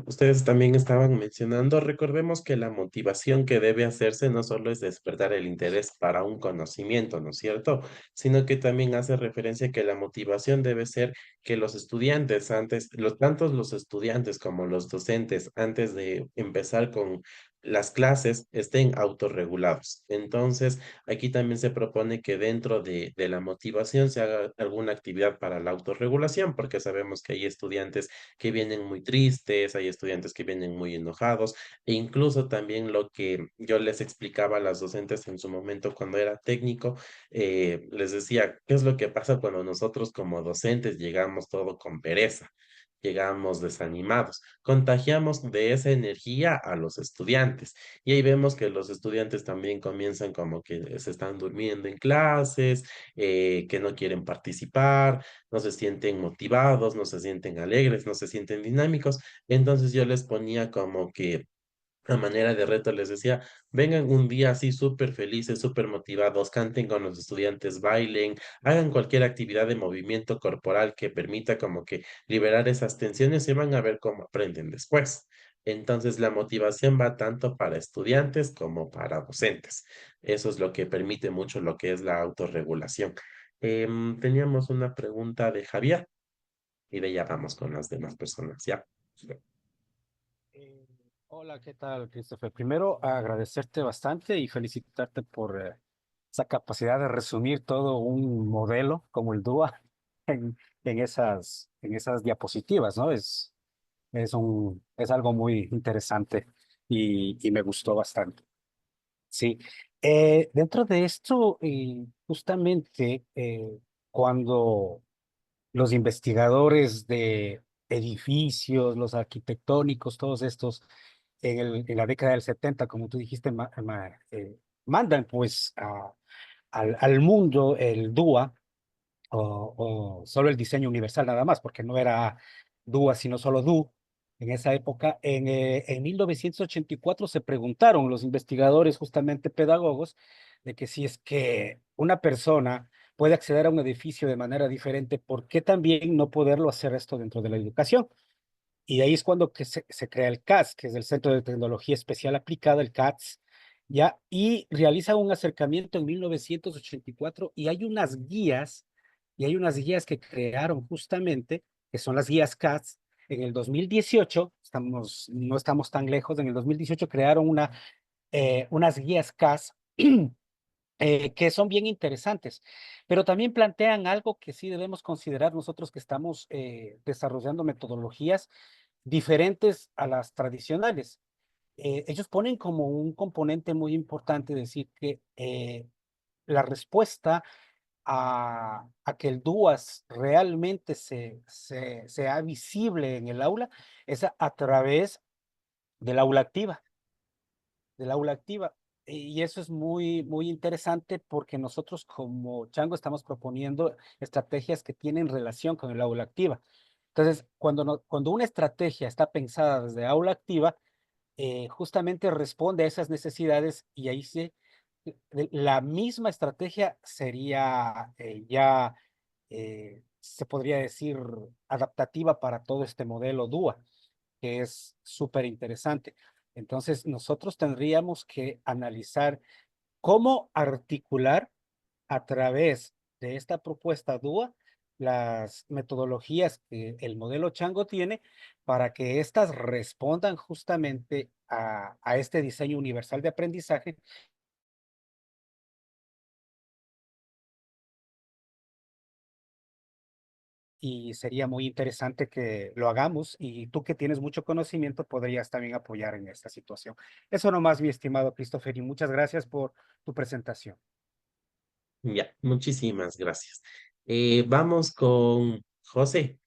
ustedes también estaban mencionando, recordemos que la motivación que debe hacerse no solo es despertar el interés para un conocimiento, ¿no es cierto? Sino que también hace referencia que la motivación debe ser que los estudiantes antes, tanto los estudiantes como los docentes, antes de empezar con las clases, estén autorregulados. Entonces, aquí también se propone que dentro de la motivación se haga alguna actividad para la autorregulación, porque sabemos que hay estudiantes que vienen muy tristes, hay estudiantes que vienen muy enojados, e incluso también lo que yo les explicaba a las docentes en su momento cuando era técnico, les decía, ¿qué es lo que pasa cuando nosotros como docentes llegamos todo con pereza? Llegamos desanimados, contagiamos de esa energía a los estudiantes y ahí vemos que los estudiantes también comienzan como que se están durmiendo en clases, que no quieren participar, no se sienten motivados, no se sienten alegres, no se sienten dinámicos. Entonces yo les ponía como que a manera de reto les decía, vengan un día así súper felices, súper motivados, canten con los estudiantes, bailen, hagan cualquier actividad de movimiento corporal que permita como que liberar esas tensiones y van a ver cómo aprenden después. Entonces, la motivación va tanto para estudiantes como para docentes. Eso es lo que permite mucho lo que es la autorregulación. Teníamos una pregunta de Javier y de ya vamos con las demás personas, ¿ya? Hola, ¿qué tal, Christopher? Primero, agradecerte bastante y felicitarte por esa capacidad de resumir todo un modelo como el DUA en esas diapositivas, ¿no? Es algo muy interesante y me gustó bastante. Sí. Dentro de esto, justamente cuando los investigadores de edificios, los arquitectónicos, todos estos, en la década del 70, como tú dijiste, mandan pues al mundo el DUA o solo el diseño universal nada más, porque no era DUA, sino solo DU. En esa época, en 1984 se preguntaron los investigadores, justamente pedagogos, de que si es que una persona puede acceder a un edificio de manera diferente, ¿por qué también no poderlo hacer esto dentro de la educación? Y ahí es cuando que se crea el CAS, que es el Centro de Tecnología Especial Aplicada, el CATS, ¿ya? Y realiza un acercamiento en 1984 y hay unas guías que crearon justamente, que son las guías CATS, En el 2018, no estamos tan lejos, en el 2018 crearon unas guías CAS que son bien interesantes, pero también plantean algo que sí debemos considerar nosotros que estamos desarrollando metodologías diferentes a las tradicionales. Ellos ponen como un componente muy importante decir que la respuesta a que el DUAS realmente sea visible en el aula es a través del aula activa, del aula activa. Y eso es muy, muy interesante porque nosotros como Chango estamos proponiendo estrategias que tienen relación con el aula activa. Entonces, cuando una estrategia está pensada desde aula activa, justamente responde a esas necesidades y ahí sí, la misma estrategia sería ya, se podría decir, adaptativa para todo este modelo DUA, que es súper interesante. Entonces, nosotros tendríamos que analizar cómo articular a través de esta propuesta DUA las metodologías que el modelo Chango tiene para que éstas respondan justamente a este diseño universal de aprendizaje. Y sería muy interesante que lo hagamos y tú que tienes mucho conocimiento podrías también apoyar en esta situación. Eso nomás, mi estimado Christopher, y muchas gracias por tu presentación. Ya, muchísimas gracias. Vamos con José.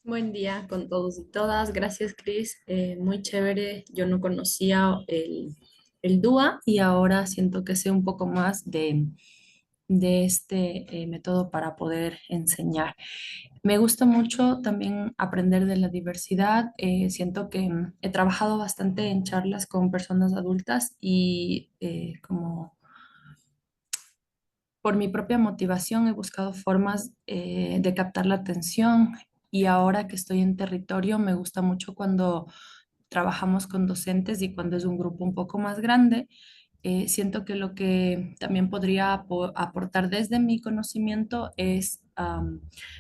Buen día con todos y todas. Gracias, Chris. Muy chévere. Yo no conocía el DUA y ahora siento que sé un poco más de este método para poder enseñar. Me gusta mucho también aprender de la diversidad. Siento que he trabajado bastante en charlas con personas adultas y como por mi propia motivación he buscado formas de captar la atención y ahora que estoy en territorio me gusta mucho cuando trabajamos con docentes y cuando es un grupo un poco más grande. Siento que lo que también podría aportar desde mi conocimiento es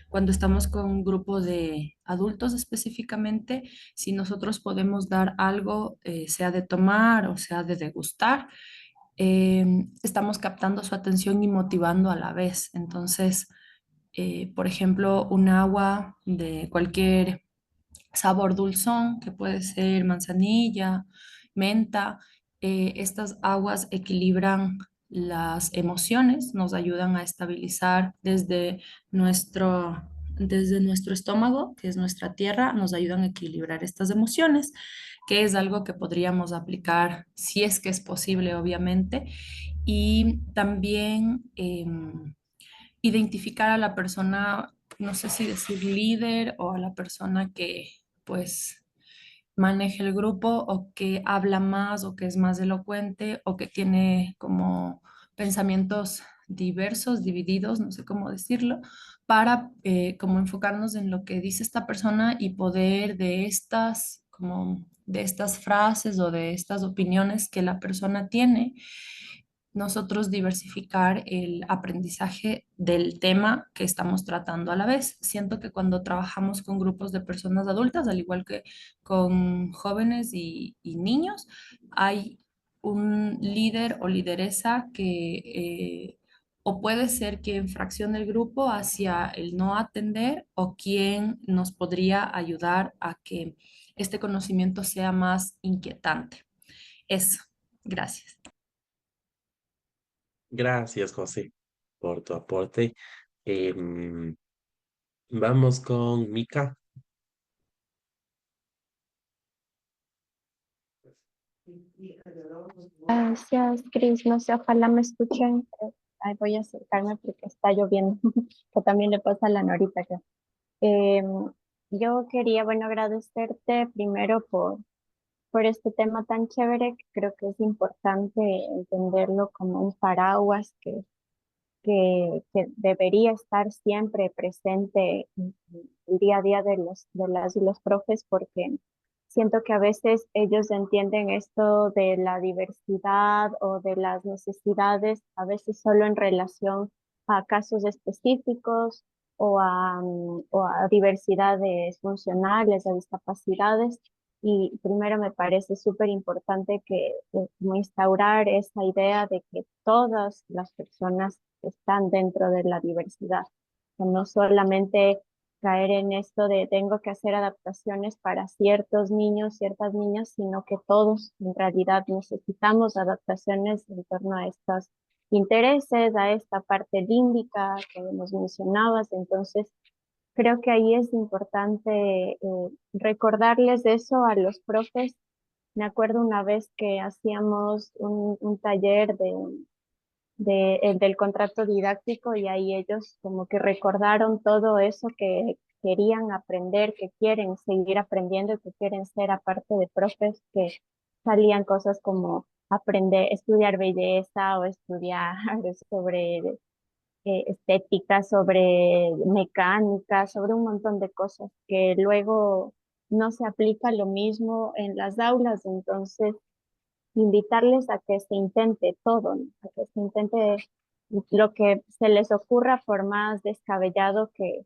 cuando estamos con un grupo de adultos específicamente, si nosotros podemos dar algo, sea de tomar o sea de degustar, estamos captando su atención y motivando a la vez. Entonces, por ejemplo, un agua de cualquier sabor dulzón, que puede ser manzanilla, menta, estas aguas equilibran las emociones, nos ayudan a estabilizar desde nuestro estómago, que es nuestra tierra, nos ayudan a equilibrar estas emociones, que es algo que podríamos aplicar si es que es posible, obviamente, y también identificar a la persona, no sé si decir líder o a la persona que pues maneja el grupo o que habla más o que es más elocuente o que tiene como pensamientos diversos, divididos, no sé cómo decirlo, para como enfocarnos en lo que dice esta persona y poder de estas como de estas frases o de estas opiniones que la persona tiene, nosotros diversificar el aprendizaje del tema que estamos tratando a la vez. Siento que cuando trabajamos con grupos de personas adultas, al igual que con jóvenes y niños, hay un líder o lideresa que o puede ser quien fraccione el grupo hacia el no atender o quien nos podría ayudar a que este conocimiento sea más inquietante. Eso. Gracias. Gracias, José, por tu aporte. Vamos con Mika. Gracias, Cris. No sé, ojalá me escuchen. Ay, voy a acercarme porque está lloviendo, que también le pasa a la Norita acá. Em, yo quería, bueno, agradecerte primero por este tema tan chévere, que creo que es importante entenderlo como un paraguas que debería estar siempre presente en el día a día de las y los profes, porque siento que a veces ellos entienden esto de la diversidad o de las necesidades, a veces solo en relación a casos específicos o a diversidades funcionales, a discapacidades. Y primero me parece súper importante que como instaurar esa idea de que todas las personas están dentro de la diversidad, que no solamente caer en esto de tengo que hacer adaptaciones para ciertos niños, ciertas niñas, sino que todos en realidad necesitamos adaptaciones en torno a estos intereses, a esta parte límbica que nos mencionabas. Entonces, creo que ahí es importante recordarles eso a los profes. Me acuerdo una vez que hacíamos un taller del contrato didáctico y ahí ellos como que recordaron todo eso que querían aprender, que quieren seguir aprendiendo y que quieren ser aparte de profes, que salían cosas como aprender, estudiar belleza o estudiar sobre estética, sobre mecánica, sobre un montón de cosas que luego no se aplica lo mismo en las aulas. Entonces, invitarles a que se intente todo, ¿no? A que se intente lo que se les ocurra por más descabellado que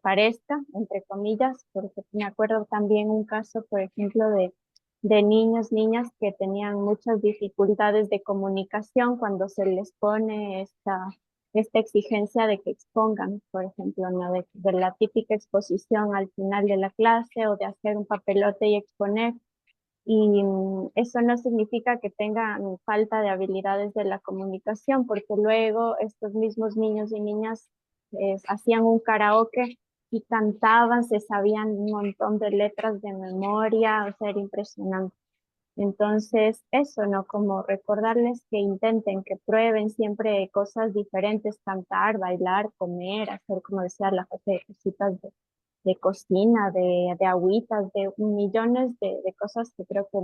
parezca, entre comillas, porque me acuerdo también un caso, por ejemplo, de niños, niñas que tenían muchas dificultades de comunicación cuando se les pone esta exigencia de que expongan, por ejemplo, ¿no? De la típica exposición al final de la clase o de hacer un papelote y exponer. Y eso no significa que tengan falta de habilidades de la comunicación, porque luego estos mismos niños y niñas hacían un karaoke y cantaban, se sabían un montón de letras de memoria, o sea, era impresionante. Entonces, eso, ¿no? Como recordarles que intenten, que prueben siempre cosas diferentes, cantar, bailar, comer, hacer, como decía la José, cositas de cocina, de agüitas, de millones de cosas que creo que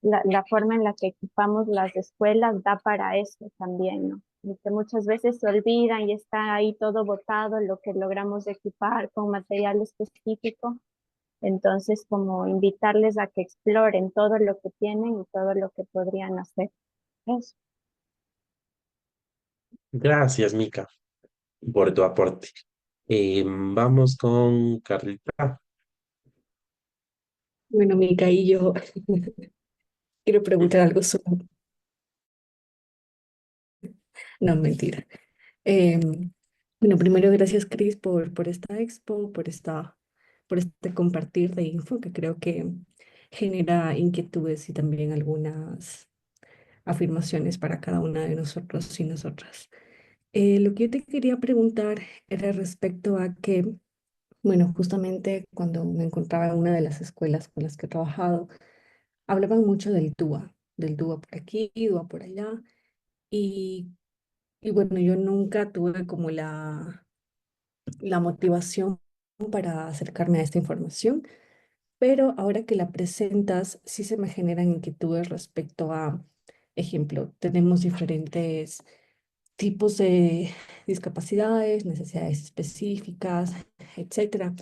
la forma en la que equipamos las escuelas da para eso también, ¿no? Y que muchas veces se olvidan y está ahí todo botado lo que logramos equipar con material específico. Entonces, como invitarles a que exploren todo lo que tienen y todo lo que podrían hacer. Eso. Gracias, Mica, por tu aporte. Vamos con Carlita. Bueno, Mica, y yo quiero preguntar algo sobre... No, mentira. Bueno, primero, gracias, Cris, por esta expo, por este compartir de info que creo que genera inquietudes y también algunas afirmaciones para cada una de nosotros y nosotras. Lo que yo te quería preguntar era respecto a que, bueno, justamente cuando me encontraba en una de las escuelas con las que he trabajado, hablaban mucho del DUA por aquí, DUA por allá, y, y bueno, yo nunca tuve como la motivación para acercarme a esta información, pero ahora que la presentas, sí se me generan inquietudes respecto a, ejemplo, tenemos diferentes tipos de discapacidades, necesidades específicas, etcétera.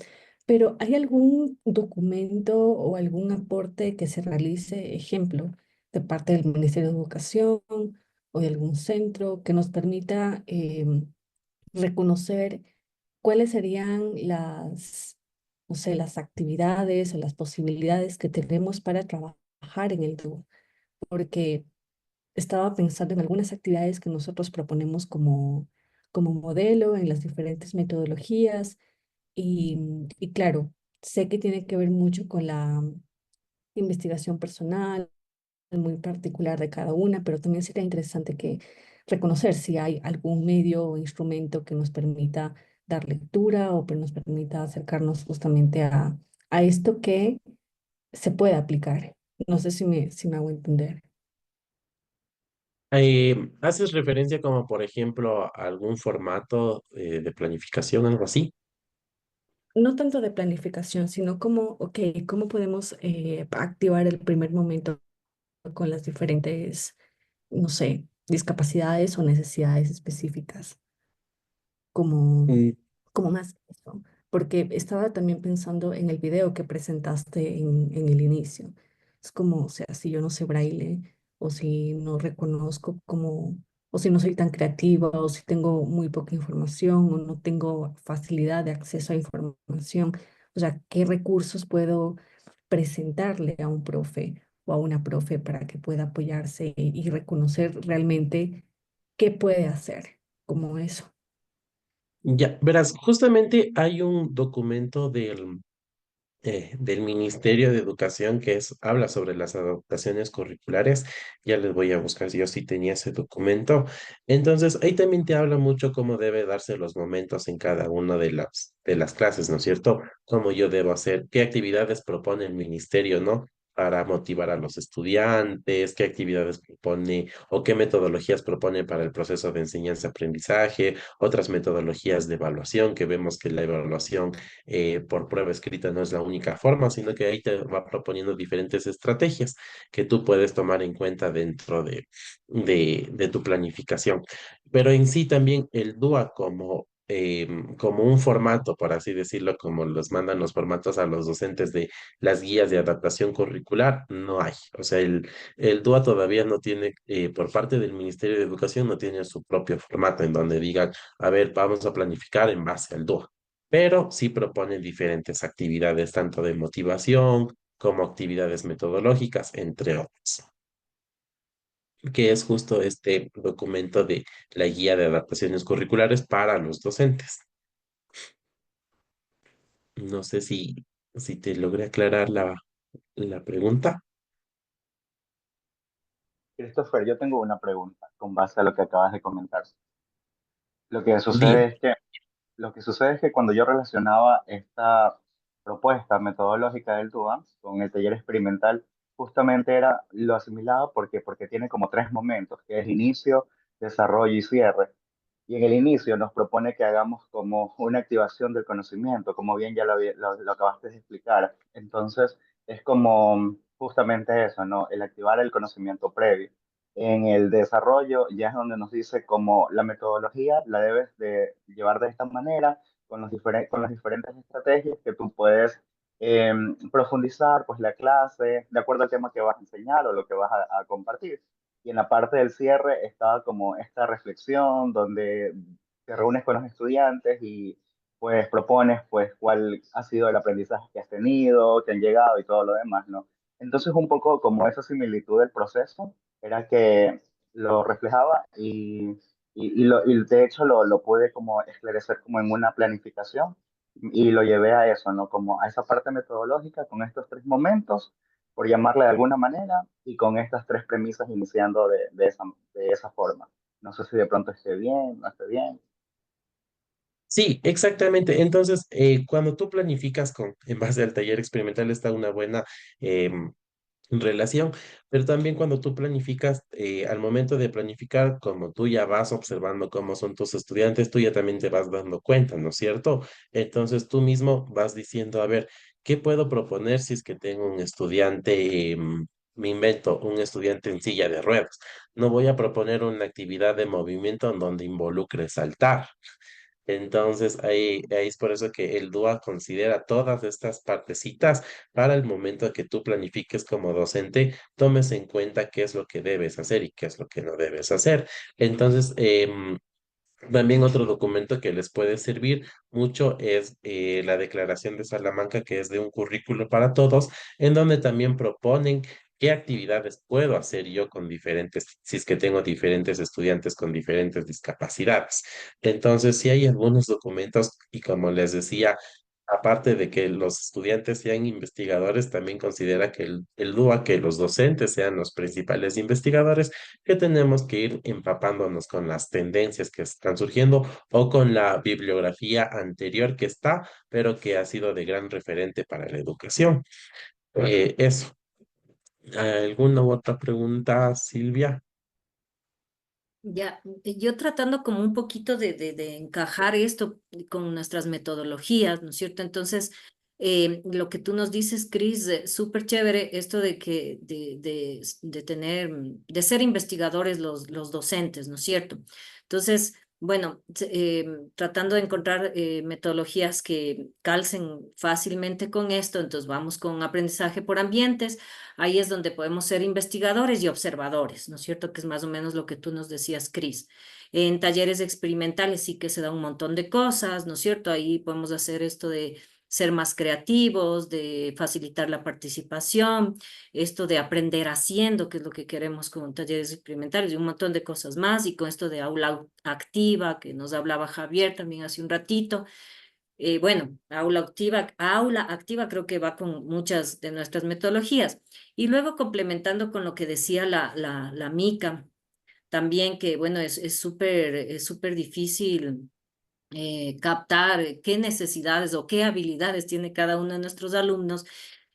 Pero ¿hay algún documento o algún aporte que se realice, ejemplo, de parte del Ministerio de Educación o de algún centro que nos permita reconocer cuáles serían no sé, las actividades o las posibilidades que tenemos para trabajar en el dúo? Porque estaba pensando en algunas actividades que nosotros proponemos como modelo en las diferentes metodologías y claro, sé que tiene que ver mucho con la investigación personal, muy particular de cada una, pero también sería interesante que reconocer si hay algún medio o instrumento que nos permita dar lectura o que nos permita acercarnos justamente a esto que se puede aplicar. No sé si me hago entender. ¿Haces referencia como, por ejemplo, a algún formato de planificación, algo así? No tanto de planificación, sino como, ok, ¿cómo podemos activar el primer momento con las diferentes, no sé, discapacidades o necesidades específicas? Como, Mm, como más eso. Porque estaba también pensando en el video que presentaste en el inicio. Es como, o sea, si yo no sé braille o si no reconozco como o si no soy tan creativa, o si tengo muy poca información, o no tengo facilidad de acceso a información. O sea, ¿qué recursos puedo presentarle a un profe o a una profe para que pueda apoyarse y reconocer realmente qué puede hacer como eso? Ya, verás, justamente hay un documento del Ministerio de Educación habla sobre las adaptaciones curriculares. Ya les voy a buscar si yo sí tenía ese documento. Entonces, ahí también te habla mucho cómo debe darse los momentos en cada una de las clases, ¿no es cierto? Cómo yo debo hacer, qué actividades propone el ministerio, ¿no? Para motivar a los estudiantes, qué actividades propone o qué metodologías propone para el proceso de enseñanza-aprendizaje, otras metodologías de evaluación, que vemos que la evaluación por prueba escrita no es la única forma, sino que ahí te va proponiendo diferentes estrategias que tú puedes tomar en cuenta dentro de tu planificación. Pero en sí también el DUA como un formato, por así decirlo, como los mandan los formatos a los docentes de las guías de adaptación curricular, no hay. O sea, el DUA todavía no tiene, por parte del Ministerio de Educación, no tiene su propio formato en donde digan, a ver, vamos a planificar en base al DUA, pero sí proponen diferentes actividades, tanto de motivación como actividades metodológicas, entre otras, que es justo este documento de la guía de adaptaciones curriculares para los docentes. No sé si te logré aclarar la pregunta. Christopher, yo tengo una pregunta con base a lo que acabas de comentar. Lo que sucede Dime. es que Lo que sucede es que cuando yo relacionaba esta propuesta metodológica del TUA con el taller experimental, justamente era lo asimilaba porque tiene como tres momentos, que es inicio, desarrollo y cierre. Y en el inicio nos propone que hagamos como una activación del conocimiento, como bien ya lo acabaste de explicar. Entonces, es como justamente eso, ¿no? El activar el conocimiento previo. En el desarrollo ya es donde nos dice cómo la metodología la debes de llevar de esta manera, con las diferentes estrategias que tú puedes eh, profundizar pues la clase de acuerdo al tema que vas a enseñar o lo que vas a compartir. Y en la parte del cierre estaba como esta reflexión donde te reúnes con los estudiantes y pues propones pues cuál ha sido el aprendizaje que has tenido, que han llegado y todo lo demás, ¿no? Entonces un poco como esa similitud del proceso era que lo reflejaba y de hecho lo pude como esclarecer como en una planificación y lo llevé a eso, ¿no? Como a esa parte metodológica con estos tres momentos, por llamarle de alguna manera, y con estas tres premisas iniciando de esa forma. No sé si de pronto esté bien, no esté bien. Sí, exactamente. Entonces, cuando tú planificas en base al taller experimental está una buena relación, pero también cuando tú planificas, al momento de planificar, como tú ya vas observando cómo son tus estudiantes, tú ya también te vas dando cuenta, ¿no es cierto? Entonces tú mismo vas diciendo, a ver, ¿qué puedo proponer si es que tengo un estudiante, me invento, un estudiante en silla de ruedas? No voy a proponer una actividad de movimiento en donde involucre saltar. Entonces, ahí es por eso que el DUA considera todas estas partecitas para el momento que tú planifiques como docente, tomes en cuenta qué es lo que debes hacer y qué es lo que no debes hacer. Entonces, también otro documento que les puede servir mucho es la Declaración de Salamanca, que es de un currículo para todos, en donde también proponen qué actividades puedo hacer yo con diferentes, si es que tengo diferentes estudiantes con diferentes discapacidades. Entonces, sí hay algunos documentos y como les decía, aparte de que los estudiantes sean investigadores, también considera que el DUA, que los docentes sean los principales investigadores, que tenemos que ir empapándonos con las tendencias que están surgiendo o con la bibliografía anterior que está, pero que ha sido de gran referente para la educación. Eso. ¿Alguna otra pregunta, Silvia? Ya, yo tratando como un poquito de encajar esto con nuestras metodologías, ¿no es cierto? Entonces, lo que tú nos dices, Cris, súper chévere esto de que de tener, de ser investigadores los docentes, ¿no es cierto? Entonces, bueno, tratando de encontrar metodologías que calcen fácilmente con esto, entonces vamos con aprendizaje por ambientes, ahí es donde podemos ser investigadores y observadores, ¿no es cierto? Que es más o menos lo que tú nos decías, Cris. En talleres experimentales sí que se da un montón de cosas, ¿no es cierto? Ahí podemos hacer esto de ser más creativos, de facilitar la participación, esto de aprender haciendo, que es lo que queremos con talleres experimentales y un montón de cosas más, y con esto de aula activa, que nos hablaba Javier también hace un ratito. Bueno, aula activa creo que va con muchas de nuestras metodologías. Y luego complementando con lo que decía la Mica, también que, bueno, es súper difícil captar qué necesidades o qué habilidades tiene cada uno de nuestros alumnos.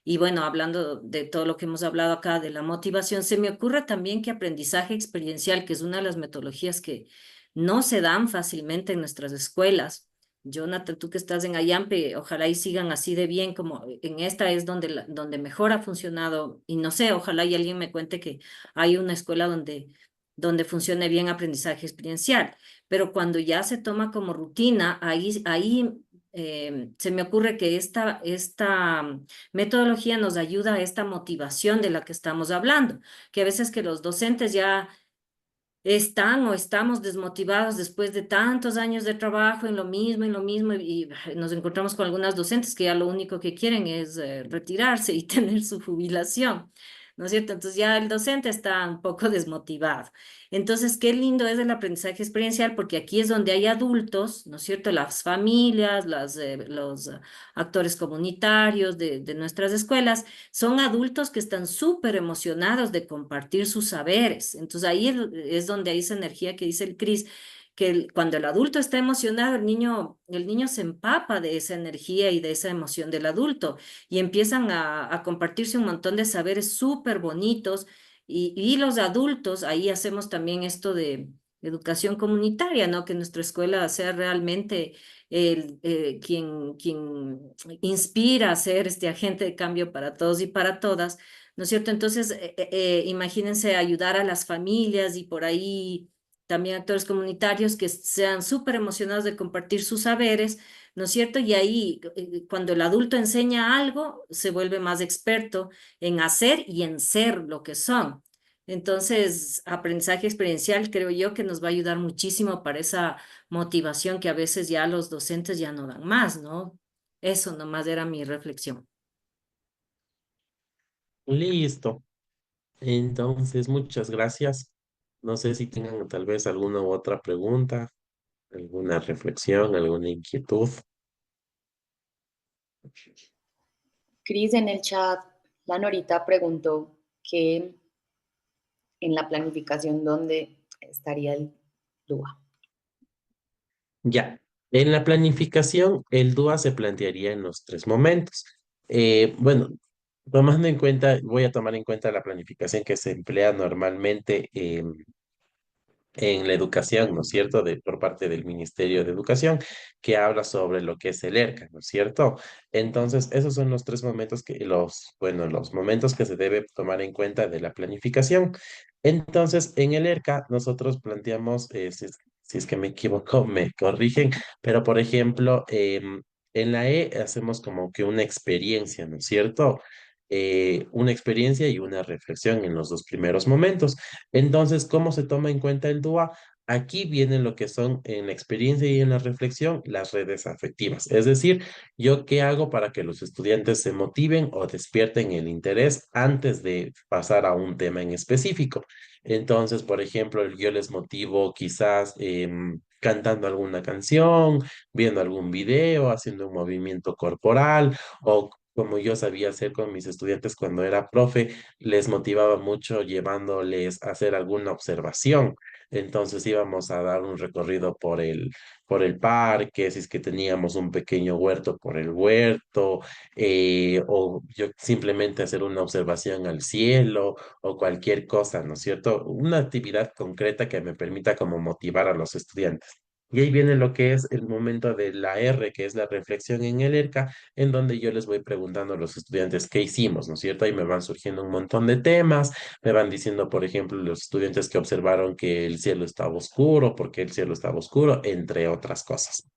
Y bueno, hablando de todo lo que hemos hablado acá de la motivación, se me ocurre también que aprendizaje experiencial, que es una de las metodologías que no se dan fácilmente en nuestras escuelas. Jonathan, tú que estás en Ayampe, ojalá y sigan así de bien como en esta es donde, donde mejor ha funcionado. Y no sé, ojalá y alguien me cuente que hay una escuela donde funcione bien aprendizaje experiencial. Pero cuando ya se toma como rutina, ahí se me ocurre que esta metodología nos ayuda a esta motivación de la que estamos hablando, que a veces que los docentes ya están o estamos desmotivados después de tantos años de trabajo en lo mismo, y nos encontramos con algunas docentes que ya lo único que quieren es retirarse y tener su jubilación, ¿no es cierto? Entonces ya el docente está un poco desmotivado. Entonces, qué lindo es el aprendizaje experiencial, porque aquí es donde hay adultos, ¿no es cierto? Las familias, los actores comunitarios de nuestras escuelas, son adultos que están súper emocionados de compartir sus saberes. Entonces ahí es donde hay esa energía que dice el Cris, que cuando el adulto está emocionado, el niño se empapa de esa energía y de esa emoción del adulto y empiezan a compartirse un montón de saberes súper bonitos. Y los adultos, ahí hacemos también esto de educación comunitaria, ¿no? Que nuestra escuela sea realmente quien inspira a ser este agente de cambio para todos y para todas, ¿no es cierto? Entonces, imagínense ayudar a las familias y por ahí también actores comunitarios que sean súper emocionados de compartir sus saberes, ¿no es cierto? Y ahí, cuando el adulto enseña algo, se vuelve más experto en hacer y en ser lo que son. Entonces, aprendizaje experiencial creo yo que nos va a ayudar muchísimo para esa motivación que a veces ya los docentes ya no dan más, ¿no? Eso nomás era mi reflexión. Listo. Entonces, muchas gracias. No sé si tengan tal vez alguna u otra pregunta, alguna reflexión, alguna inquietud. Cris, en el chat, la Norita preguntó que en la planificación dónde estaría el DUA. Ya, en la planificación, el DUA se plantearía en los tres momentos. Bueno, tomando en cuenta, voy a tomar en cuenta la planificación que se emplea normalmente en la educación, ¿no es cierto?, por parte del Ministerio de Educación, que habla sobre lo que es el ERCA, ¿no es cierto? Entonces, esos son los tres momentos bueno, los momentos que se debe tomar en cuenta de la planificación. Entonces, en el ERCA, nosotros planteamos, si es que me equivoco, me corrigen, pero por ejemplo, en la E hacemos como que una experiencia, ¿no es cierto? Una experiencia y una reflexión en los dos primeros momentos. Entonces, ¿cómo se toma en cuenta el DUA? Aquí viene lo que son en la experiencia y en la reflexión las redes afectivas. Es decir, yo qué hago para que los estudiantes se motiven o despierten el interés antes de pasar a un tema en específico. Entonces, por ejemplo, yo les motivo quizás cantando alguna canción, viendo algún video, haciendo un movimiento corporal o como yo sabía hacer con mis estudiantes cuando era profe, les motivaba mucho llevándoles a hacer alguna observación. Entonces íbamos a dar un recorrido por el parque, si es que teníamos un pequeño huerto por el huerto, o yo simplemente hacer una observación al cielo o cualquier cosa, ¿no es cierto? Una actividad concreta que me permita como motivar a los estudiantes. Y ahí viene lo que es el momento de la R, que es la reflexión en el ERCA, en donde yo les voy preguntando a los estudiantes qué hicimos, ¿no es cierto? Ahí me van surgiendo un montón de temas, me van diciendo, por ejemplo, los estudiantes que observaron que el cielo estaba oscuro, por qué el cielo estaba oscuro, entre otras cosas.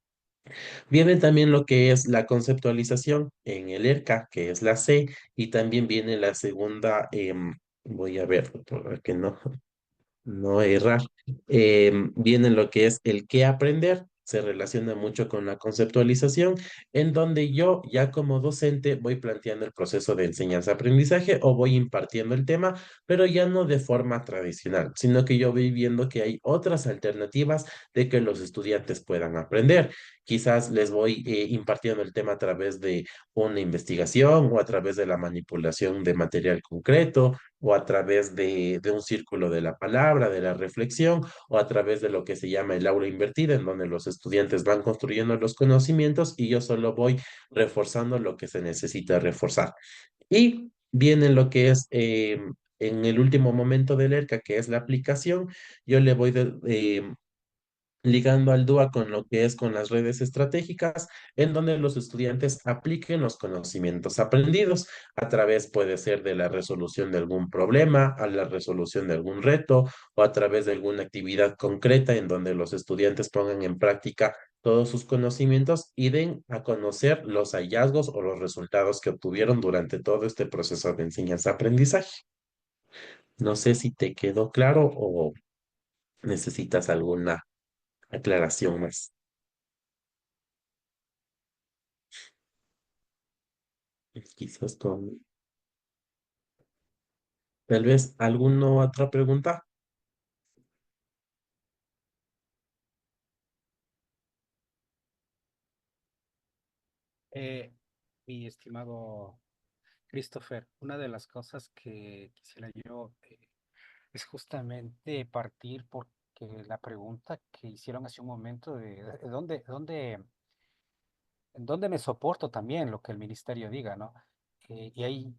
Viene también lo que es la conceptualización en el ERCA, que es la C, y también viene la segunda, voy a ver, para que no errar. Viene lo que es el qué aprender, se relaciona mucho con la conceptualización, en donde yo ya como docente voy planteando el proceso de enseñanza-aprendizaje o voy impartiendo el tema, pero ya no de forma tradicional, sino que yo voy viendo que hay otras alternativas de que los estudiantes puedan aprender. Quizás les voy impartiendo el tema a través de una investigación o a través de la manipulación de material concreto o a través de un círculo de la palabra, de la reflexión, o a través de lo que se llama el aula invertida, en donde los estudiantes van construyendo los conocimientos y yo solo voy reforzando lo que se necesita reforzar. Y viene lo que es en el último momento del ERCA, que es la aplicación, yo le voy ligando al DUA con lo que es con las redes estratégicas, en donde los estudiantes apliquen los conocimientos aprendidos a través, puede ser de la resolución de algún problema, a la resolución de algún reto o a través de alguna actividad concreta en donde los estudiantes pongan en práctica todos sus conocimientos y den a conocer los hallazgos o los resultados que obtuvieron durante todo este proceso de enseñanza-aprendizaje. No sé si te quedó claro o necesitas alguna aclaración más. Quizás con tal vez alguna otra pregunta. Eh, Mi estimado Christopher, una de las cosas que quisiera yo es justamente partir porque la pregunta que hicieron hace un momento de dónde me soporto también lo que el ministerio diga, ¿no? Y ahí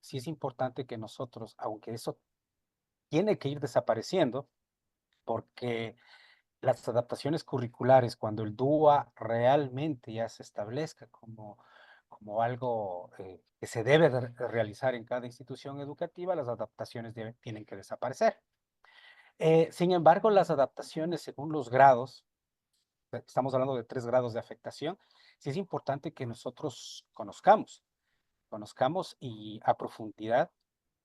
sí es importante que nosotros, aunque eso tiene que ir desapareciendo, porque las adaptaciones curriculares, cuando el DUA realmente ya se establezca como algo que se debe de realizar en cada institución educativa, las adaptaciones tienen que desaparecer. Sin embargo, las adaptaciones según los grados, estamos hablando de 3 grados de afectación, sí es importante que nosotros conozcamos y a profundidad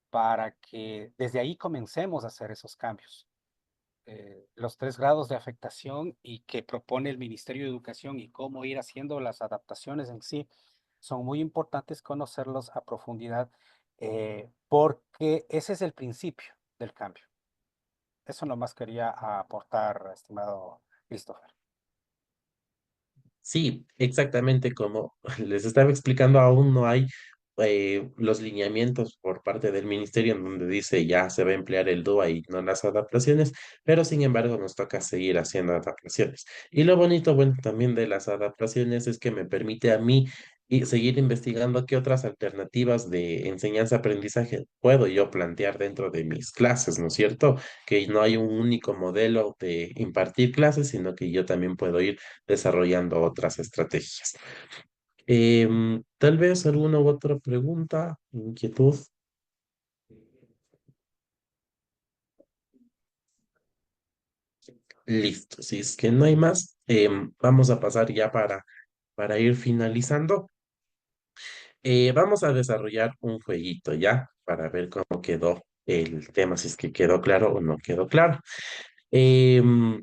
para que desde ahí comencemos a hacer esos cambios. Los 3 grados de afectación y que propone el Ministerio de Educación y cómo ir haciendo las adaptaciones en sí, son muy importantes conocerlos a profundidad, porque ese es el principio del cambio. Eso nomás quería aportar, estimado Christopher. Sí, exactamente como les estaba explicando, aún no hay los lineamientos por parte del ministerio en donde dice ya se va a emplear el DUA y no las adaptaciones, pero sin embargo nos toca seguir haciendo adaptaciones. Y lo bonito, bueno, también de las adaptaciones es que me permite a mí seguir investigando qué otras alternativas de enseñanza-aprendizaje puedo yo plantear dentro de mis clases, ¿no es cierto? Que no hay un único modelo de impartir clases, sino que yo también puedo ir desarrollando otras estrategias. Tal vez alguna u otra pregunta, inquietud. Listo, si es que no hay más, vamos a pasar ya para ir finalizando. Vamos a desarrollar un jueguito ya para ver cómo quedó el tema, si es que quedó claro o no quedó claro. Em,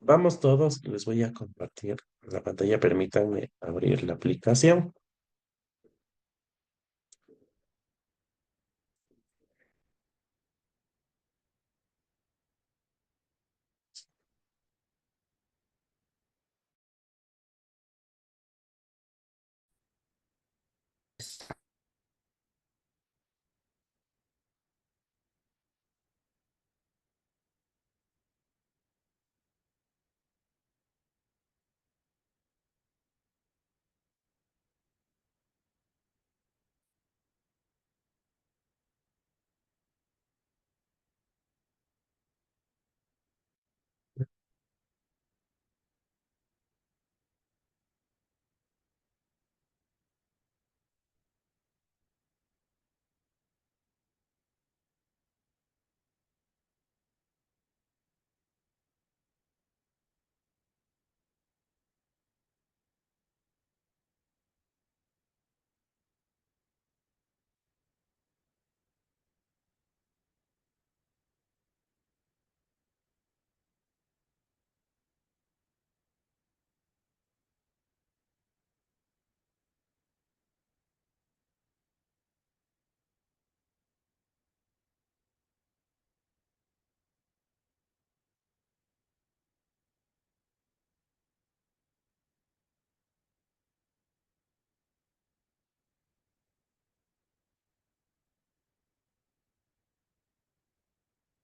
Vamos todos, les voy a compartir la pantalla, permítanme abrir la aplicación.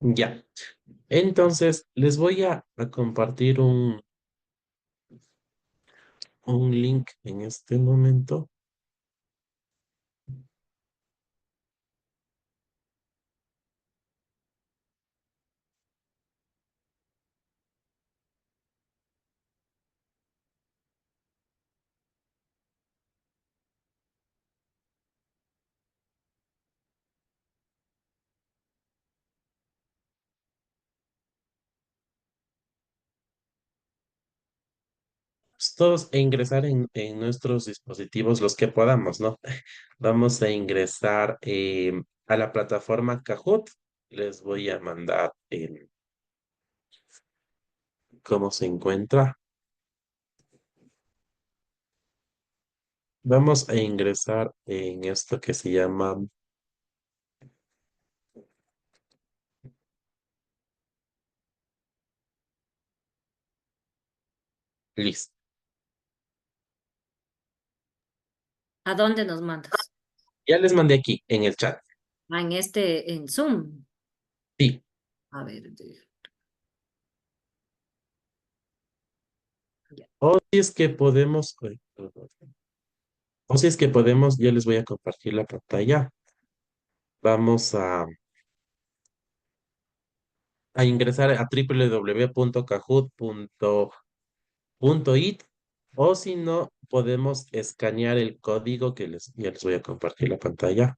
Ya. Entonces, les voy a compartir un link en este momento. Todos a ingresar en nuestros dispositivos los que podamos, ¿no? Vamos a ingresar a la plataforma Kahoot. Les voy a mandar cómo se encuentra. Vamos a ingresar en esto que se llama List. ¿A dónde nos mandas? Ya les mandé aquí en el chat. Ah, en Zoom. Sí. A ver, O si es que podemos, o si es que podemos, ya les voy a compartir la pantalla. Vamos a ingresar a www.kahoot.it o si no, podemos escanear el código que ya les voy a compartir la pantalla.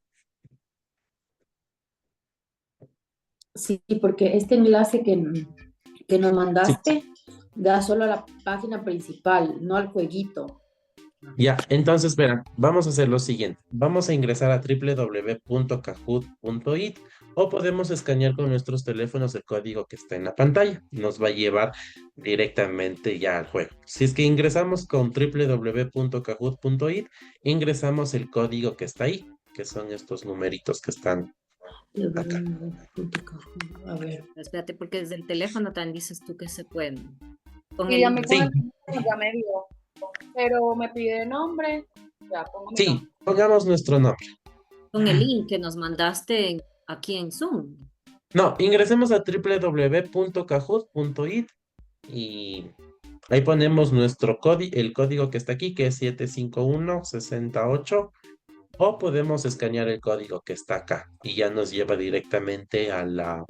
Sí, porque este enlace que nos Sí. mandaste da solo a la página principal, no al jueguito. Ya, entonces verán, vamos a hacer lo siguiente. Vamos a ingresar a www.kahoot.it o podemos escanear con nuestros teléfonos el código que está en la pantalla. Nos va a llevar directamente ya al juego. Si es que ingresamos con www.kahoot.it, ingresamos el código que está ahí, que son estos numeritos que están acá. A ver. Espérate, porque desde el teléfono también dices tú que se pueden. Sí, a mí Sí. con el teléfono ya me dio, pero me pide nombre, ya pongo mi Sí, nombre. pongamos nuestro nombre. Con el link que nos mandaste aquí en Zoom. No, ingresemos a www.kahoot.it y ahí ponemos nuestro código, el código que está aquí, que es 75168, o podemos escanear el código que está acá y ya nos lleva directamente a la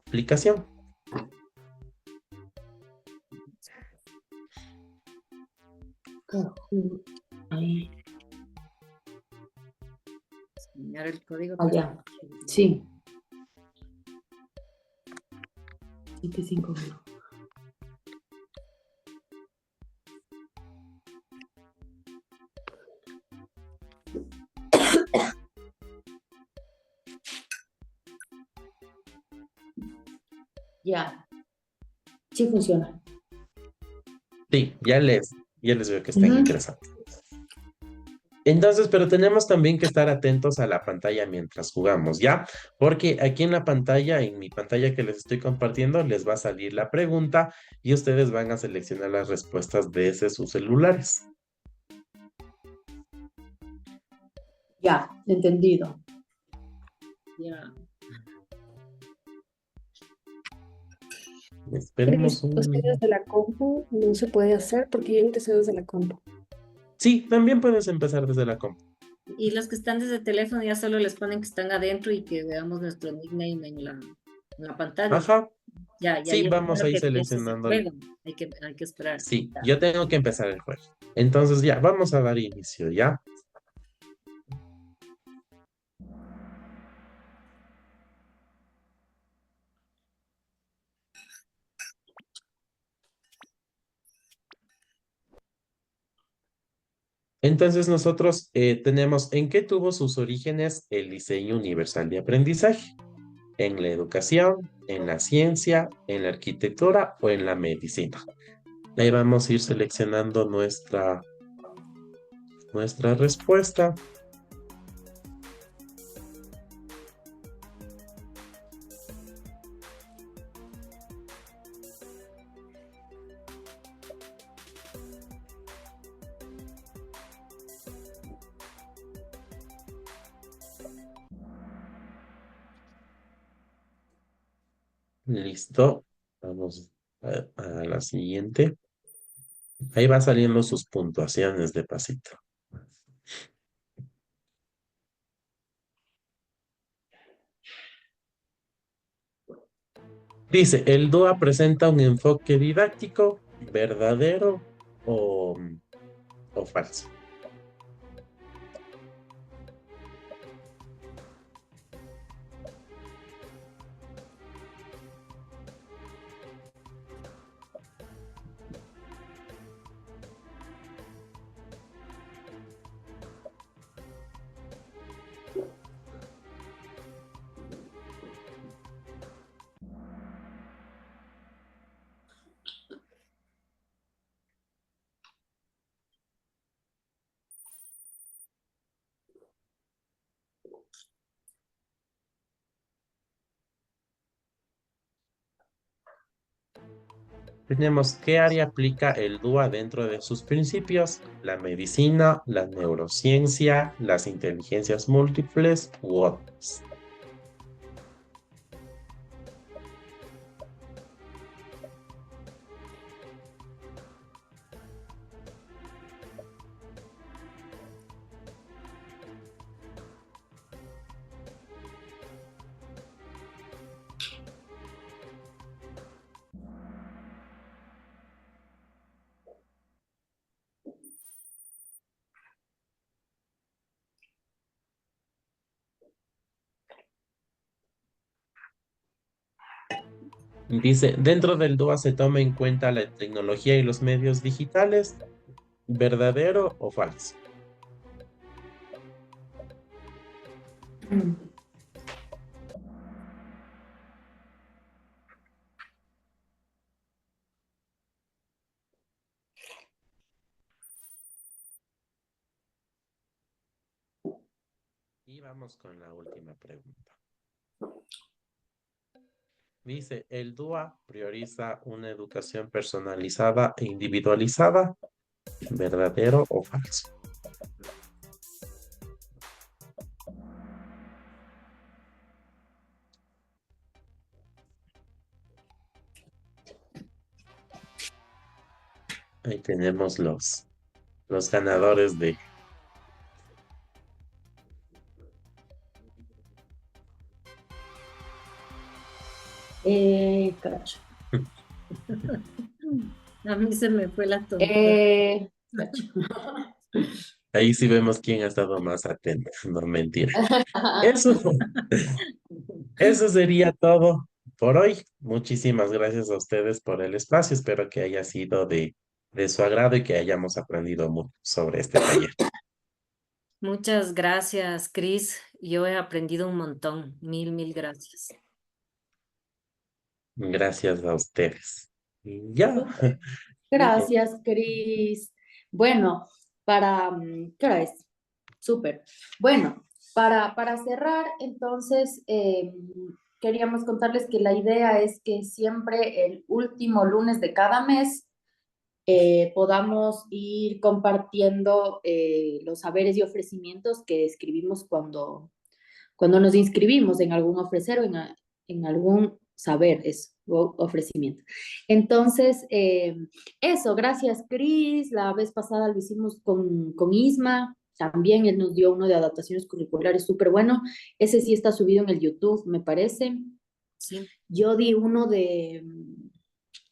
aplicación. Ahí. Escanear el código. Allá. Sí. 751. Ya. Sí funciona. Sí, ya les veo que están ingresando. Entonces, pero tenemos también que estar atentos a la pantalla mientras jugamos, ¿ya? Porque aquí en la pantalla, en mi pantalla que les estoy compartiendo, les va a salir la pregunta y ustedes van a seleccionar las respuestas desde sus celulares. Ya, entendido. Ya. Esperemos O sea, desde la compu no se puede hacer porque yo empecé desde la compu. Sí, también puedes empezar desde la compu. Y los que están desde el teléfono ya solo les ponen que están adentro y que veamos nuestro nickname en la pantalla. Ajá. Ya, Sí, yo vamos espero ahí que empiece ese seleccionando. juego. Hay que esperar. Sí, Ya. yo tengo que empezar el juego. Entonces ya, vamos a dar inicio, ¿ya? Entonces nosotros tenemos en qué tuvo sus orígenes el diseño universal de aprendizaje. ¿En la educación, en la ciencia, en la arquitectura o en la medicina? Ahí vamos a ir seleccionando nuestra respuesta. Listo. Vamos a la siguiente. Ahí va saliendo sus puntuaciones de pasito. Dice, el DOA presenta un enfoque didáctico, verdadero o falso. Tenemos qué área aplica el DUA dentro de sus principios: la medicina, la neurociencia, las inteligencias múltiples u otras. Dice, dentro del DUA se toma en cuenta la tecnología y los medios digitales, ¿verdadero o falso? Y vamos con la última pregunta. Dice, el DUA prioriza una educación personalizada e individualizada, ¿verdadero o falso? Ahí tenemos los ganadores de... Cacho. A mí se me fue la tontería. Cacho. Ahí sí vemos quién ha estado más atento, no mentira. Eso sería todo por hoy. Muchísimas gracias a ustedes por el espacio. Espero que haya sido de su agrado y que hayamos aprendido mucho sobre este taller. Muchas gracias, Cris. Yo he aprendido un montón. Mil gracias. Gracias a ustedes. Y ya. Gracias, Cris. Bueno, ¿qué hora es? Súper. Bueno, para cerrar, entonces, queríamos contarles que la idea es que siempre el último lunes de cada mes podamos ir compartiendo los saberes y ofrecimientos que escribimos cuando nos inscribimos en algún ofrecer o en algún saber, ofrecimiento. Entonces, eso, gracias, Cris. La vez pasada lo hicimos con Isma. También él nos dio uno de adaptaciones curriculares súper bueno. Ese sí está subido en el YouTube, me parece. Sí. Yo di uno de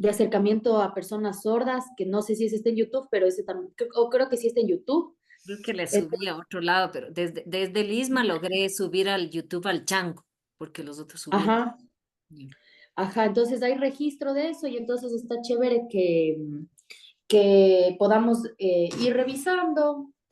acercamiento a personas sordas, que no sé si ese está en YouTube, pero ese también, creo que sí está en YouTube. Creo que le subí a otro lado, pero desde el ISMA logré subir al YouTube al Chango, porque los otros subieron. Ajá. Ajá, entonces hay registro de eso y entonces está chévere que podamos ir revisando